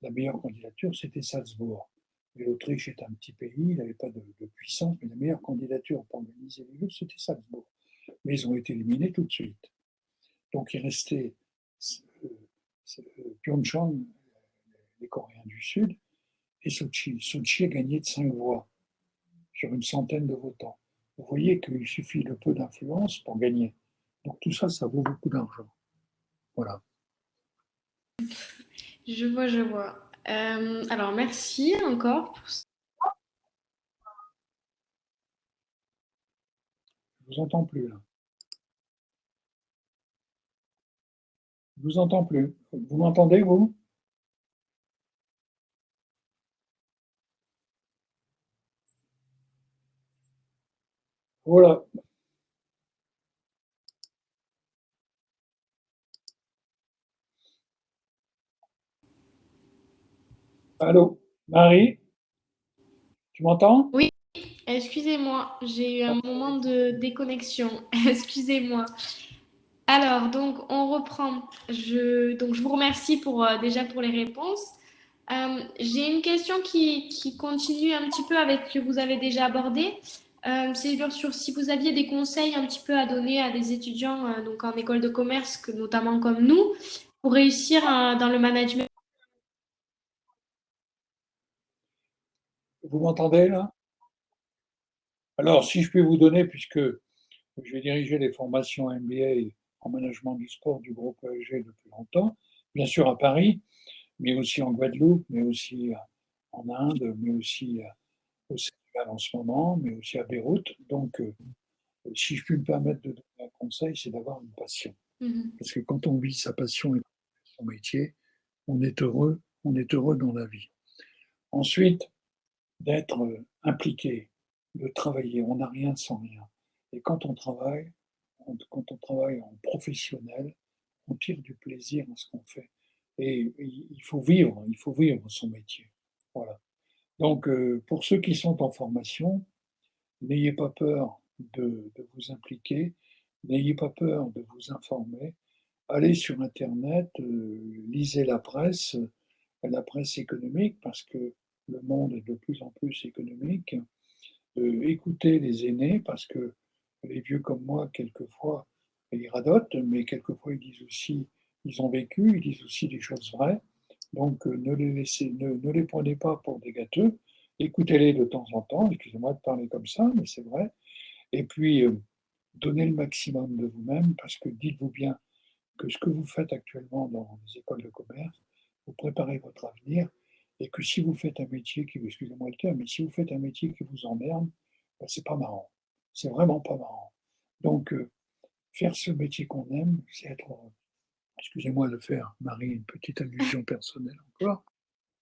La meilleure candidature, c'était Salzbourg. Mais l'Autriche est un petit pays, il n'avait pas de puissance, mais la meilleure candidature pour organiser les Jeux, c'était Salzbourg. Mais ils ont été éliminés tout de suite. Donc il restait Pyeongchang, les Coréens du Sud, et Sochi. Sochi a gagné de 5 voix sur une centaine de votants. vous voyez qu'il suffit de peu d'influence pour gagner. Donc tout ça, ça vaut beaucoup d'argent. Voilà. Je vois, je vois. Alors, merci encore pour ça. Je vous entends plus là. Je vous entends plus. Vous m'entendez, vous? Voilà. Allô, Marie, tu m'entends? Oui, excusez-moi, j'ai eu un moment de déconnexion. Excusez-moi. Alors, donc, on reprend. Donc, je vous remercie pour, déjà pour les réponses. J'ai une question qui continue un petit peu avec ce que vous avez déjà abordé. C'est bien sûr si vous aviez des conseils un petit peu à donner à des étudiants donc en école de commerce, notamment comme nous, pour réussir dans le management. Vous m'entendez là? Alors, si je peux vous donner, puisque j'ai dirigé les formations MBA en management du sport du groupe ESG depuis longtemps, bien sûr à Paris, mais aussi en Guadeloupe, mais aussi en Inde, mais aussi au Sénégal en ce moment, mais aussi à Beyrouth. Donc, si je puis me permettre de donner un conseil, c'est d'avoir une passion. Mhm. Parce que quand on vit sa passion et son métier, on est heureux dans la vie. Ensuite, d'être impliqué, de travailler. On n'a rien sans rien. Et quand on travaille en professionnel, on tire du plaisir à ce qu'on fait. Et il faut vivre son métier. Voilà. Donc, pour ceux qui sont en formation, n'ayez pas peur de vous impliquer, n'ayez pas peur de vous informer. Allez sur Internet, lisez la presse économique, parce que le monde est de plus en plus économique. Écouter les aînés, parce que les vieux comme moi, quelquefois, ils radotent, mais quelquefois ils disent aussi, ils ont vécu, ils disent aussi des choses vraies. Donc ne les prenez pas pour des gâteux, écoutez-les de temps en temps, excusez-moi de parler comme ça, mais c'est vrai. Et puis, donnez le maximum de vous-même, parce que dites-vous bien que ce que vous faites actuellement dans les écoles de commerce, vous préparez votre avenir, et que si vous faites un métier qui, excusez-moi le terme, mais si vous faites un métier qui vous emmerde, ben, c'est pas marrant. C'est vraiment pas marrant. Donc, faire ce métier qu'on aime, c'est être heureux. Excusez-moi de faire, Marie, une petite allusion personnelle encore.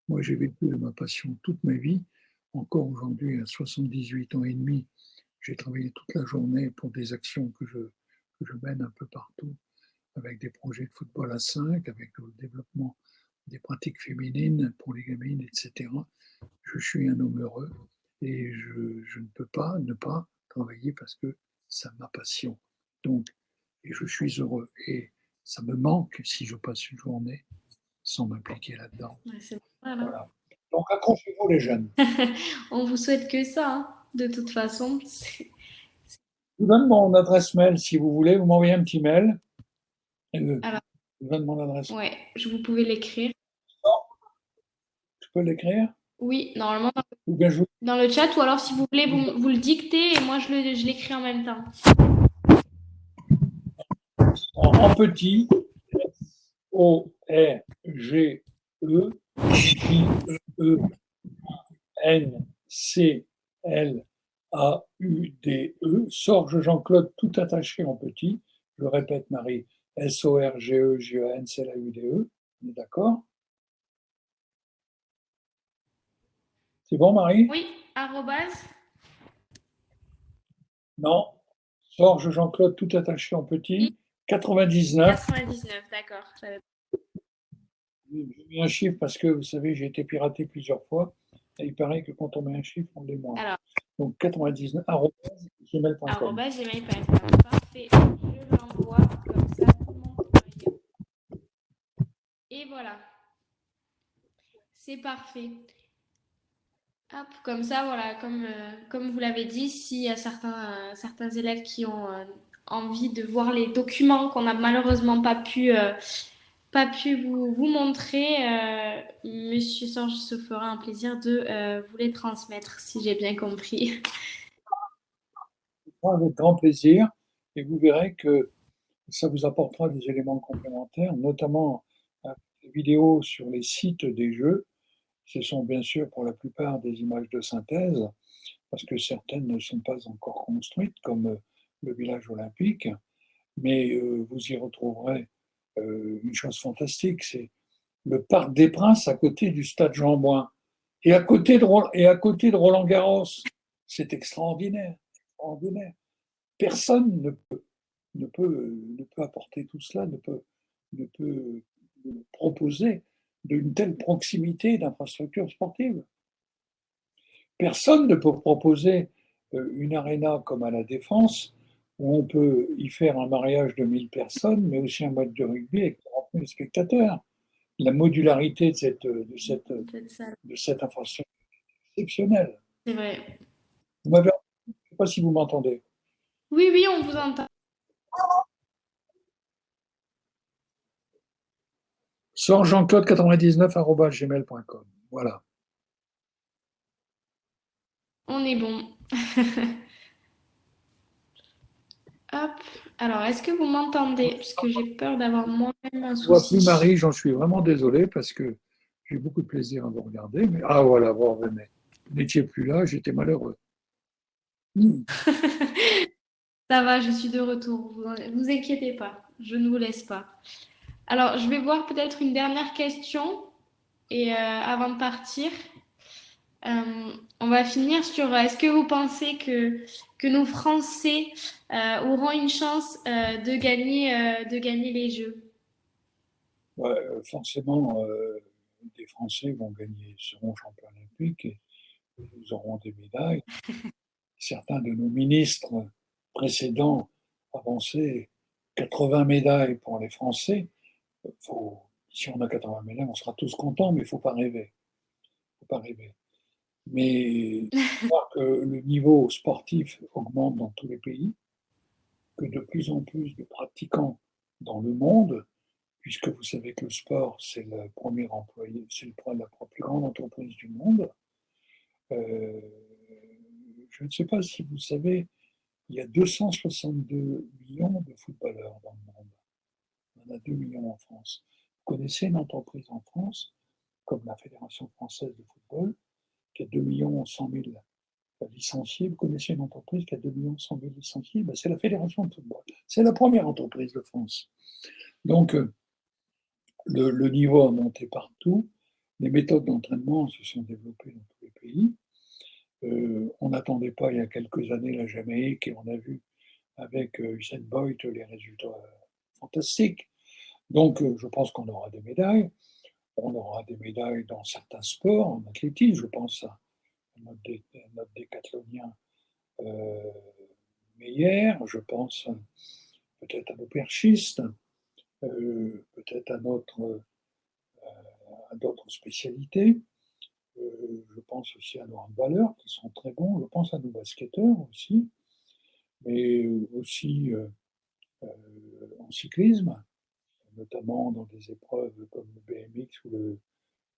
Moi, j'ai vécu de ma passion toute ma vie. Encore aujourd'hui, à 78 ans et demi, j'ai travaillé toute la journée pour des actions que je mène un peu partout, avec des projets de football à 5, avec le développement des pratiques féminines pour les gamines, etc. Je suis un homme heureux et je ne peux pas ne pas travailler parce que c'est ma passion. Donc, et je suis heureux. Et ça me manque si je passe une journée sans m'impliquer là-dedans. Ouais, c'est normal, hein. Voilà. Donc, accrochez-vous les jeunes. On vous souhaite que ça, hein, de toute façon. Je vous donne mon adresse mail si vous voulez. Vous m'envoyez un petit mail. Alors, Je vous donne mon adresse mail. ouais, vous pouvez l'écrire. Je peux l'écrire? Oui, normalement Ou bien je vous dans le chat, ou alors si vous voulez, vous le dictez et moi je l'écris en même temps. en petit, O-R-G-E, J-E-N-C-L-A-U-D-E, Sorge Jean-Claude, tout attaché en petit. Je répète, Marie, S-O-R-G-E-J-E-N-C-L-A-U-D-E. On est d'accord? C'est bon, Marie? Oui, arrobase. Non. Sorge Jean-Claude, tout attaché en petit. 99. 99, d'accord. J'ai mis un chiffre parce que, vous savez, j'ai été piraté plusieurs fois. Et il paraît que quand on met un chiffre, on l'est moins. Alors, Donc 99, arobase, gmail.com. arrobase gmail.com. Parfait. Je l'envoie comme ça, tout le monde pourra lire. Et voilà, c'est parfait. Hop, comme ça, voilà, comme vous l'avez dit, s'il y a certains élèves qui ont envie de voir les documents qu'on n'a malheureusement pas pu vous montrer, Monsieur Sorge se fera un plaisir de vous les transmettre, si j'ai bien compris. avec grand plaisir, et vous verrez que ça vous apportera des éléments complémentaires, notamment des vidéos sur les sites des jeux. Ce sont bien sûr pour la plupart des images de synthèse, parce que certaines ne sont pas encore construites, comme le village olympique, mais vous y retrouverez une chose fantastique, c'est le Parc des Princes à côté du stade Jean-Bouin, et à côté de Roland-Garros. C'est extraordinaire, extraordinaire. Personne ne peut apporter tout cela, ne peut proposer d'une telle proximité d'infrastructures sportives. Personne ne peut proposer une aréna comme à la Défense, où on peut y faire un mariage de 1000 personnes, mais aussi un match de rugby avec 30 000 spectateurs. La modularité de cette infrastructure est exceptionnelle. C'est vrai. Je ne sais pas si vous m'entendez. Oui, oui, on vous entend. Sortjean-claude99@gmail.com. Voilà. On est bon. Hop. Alors, est-ce que vous m'entendez? Parce que j'ai peur d'avoir moi-même un Je ne vois plus souci. Marie, j'en suis vraiment désolé parce que j'ai beaucoup de plaisir à vous regarder. Mais... Ah voilà, vous revenez. Vous n'étiez plus là, j'étais malheureux. Ça va, je suis de retour. Vous inquiétez pas. Je ne vous laisse pas. Alors, je vais voir peut-être une dernière question et avant de partir. On va finir sur est-ce que vous pensez que nos Français auront une chance de gagner les Jeux? Ouais, forcément, des Français vont gagner, seront champions olympiques et ils auront des médailles. Certains de nos ministres précédents avançaient 80 médailles pour les Français. Faut, si on a 80 médailles, on sera tous contents, mais il ne faut pas rêver. Faut pas rêver. Mais voir que le niveau sportif augmente dans tous les pays, que de plus en plus de pratiquants dans le monde, puisque vous savez que le sport, c'est le premier employé, c'est la plus grande entreprise du monde. Euh, je ne sais pas si vous savez, il y a 262 millions de footballeurs dans le monde. On en a 2 millions en France. Vous connaissez une entreprise en France, comme la Fédération française de football, qui a 2 millions 100 000 licenciés. Vous connaissez une entreprise qui a 2 millions 100 000 licenciés, ben, c'est la Fédération de football. C'est la première entreprise de France. Donc, le niveau a monté partout. Les méthodes d'entraînement se sont développées dans tous les pays. On n'attendait pas il y a quelques années la Jamaïque et on a vu avec Usain Bolt les résultats fantastiques. Donc, je pense qu'on aura des médailles. On aura des médailles dans certains sports, en athlétisme. Je pense à notre décathlonien Meyer. Je pense peut-être à nos perchistes, peut-être à d'autres spécialités. Je pense aussi à nos handballeurs qui sont très bons. Je pense à nos basketteurs aussi, mais aussi en cyclisme, notamment dans des épreuves comme le BMX ou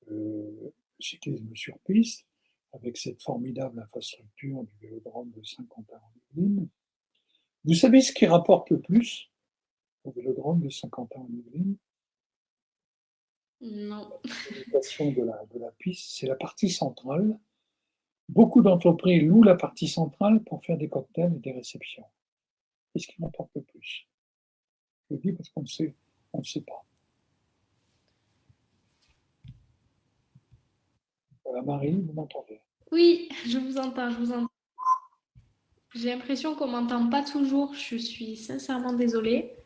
le cyclisme sur piste, avec cette formidable infrastructure du vélodrome de Saint-Quentin-en-Yvelines. Vous savez ce qui rapporte le plus au vélodrome de Saint-Quentin-en-Yvelines? Non. De la piste, c'est la partie centrale. Beaucoup d'entreprises louent la partie centrale pour faire des cocktails et des réceptions. Qu'est-ce qui m'importe le plus? Je le dis parce qu'on ne sait pas. Voilà, Marie, vous m'entendez? Oui, je vous entends, je vous entends. J'ai l'impression qu'on m'entend pas toujours. Je suis sincèrement désolée.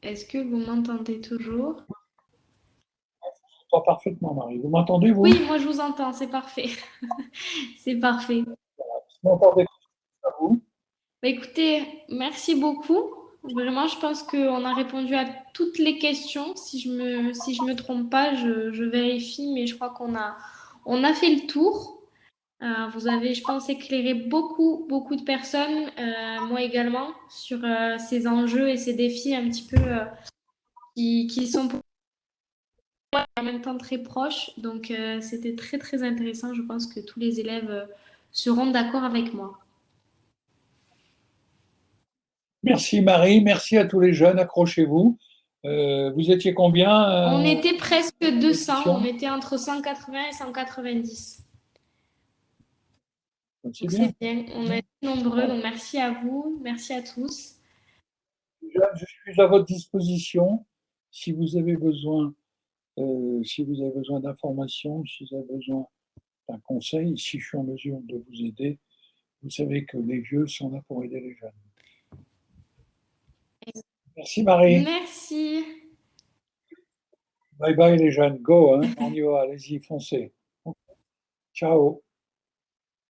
Est-ce que vous m'entendez toujours? Pas parfaitement, Marie. Vous m'entendez, vous? Oui, moi je vous entends, c'est parfait. C'est parfait. Vous m'entendez à vous? Bah, écoutez, merci beaucoup. Vraiment, je pense qu'on a répondu à toutes les questions. Si je me trompe pas, je vérifie, mais je crois on a fait le tour. Vous avez, je pense, éclairé beaucoup de personnes, moi également, sur ces enjeux et ces défis un petit peu qui sont pour en même temps très proches. Donc, c'était très, très intéressant. Je pense que tous les élèves seront d'accord avec moi. Merci Marie, merci à tous les jeunes, accrochez-vous. Vous étiez On combien était presque 200, on répétition? était entre 180 et 190. C'est Donc bien. c'est bien, on est nombreux, donc merci à vous, merci à tous. Je suis à votre disposition si vous avez besoin, si vous avez besoin d'informations, si vous avez besoin d'un conseil, si je suis en mesure de vous aider. Vous savez que les vieux sont là pour aider les jeunes. Merci Marie. Merci. Bye bye les jeunes. Go, hein. On y va, allez-y, foncez. Ciao.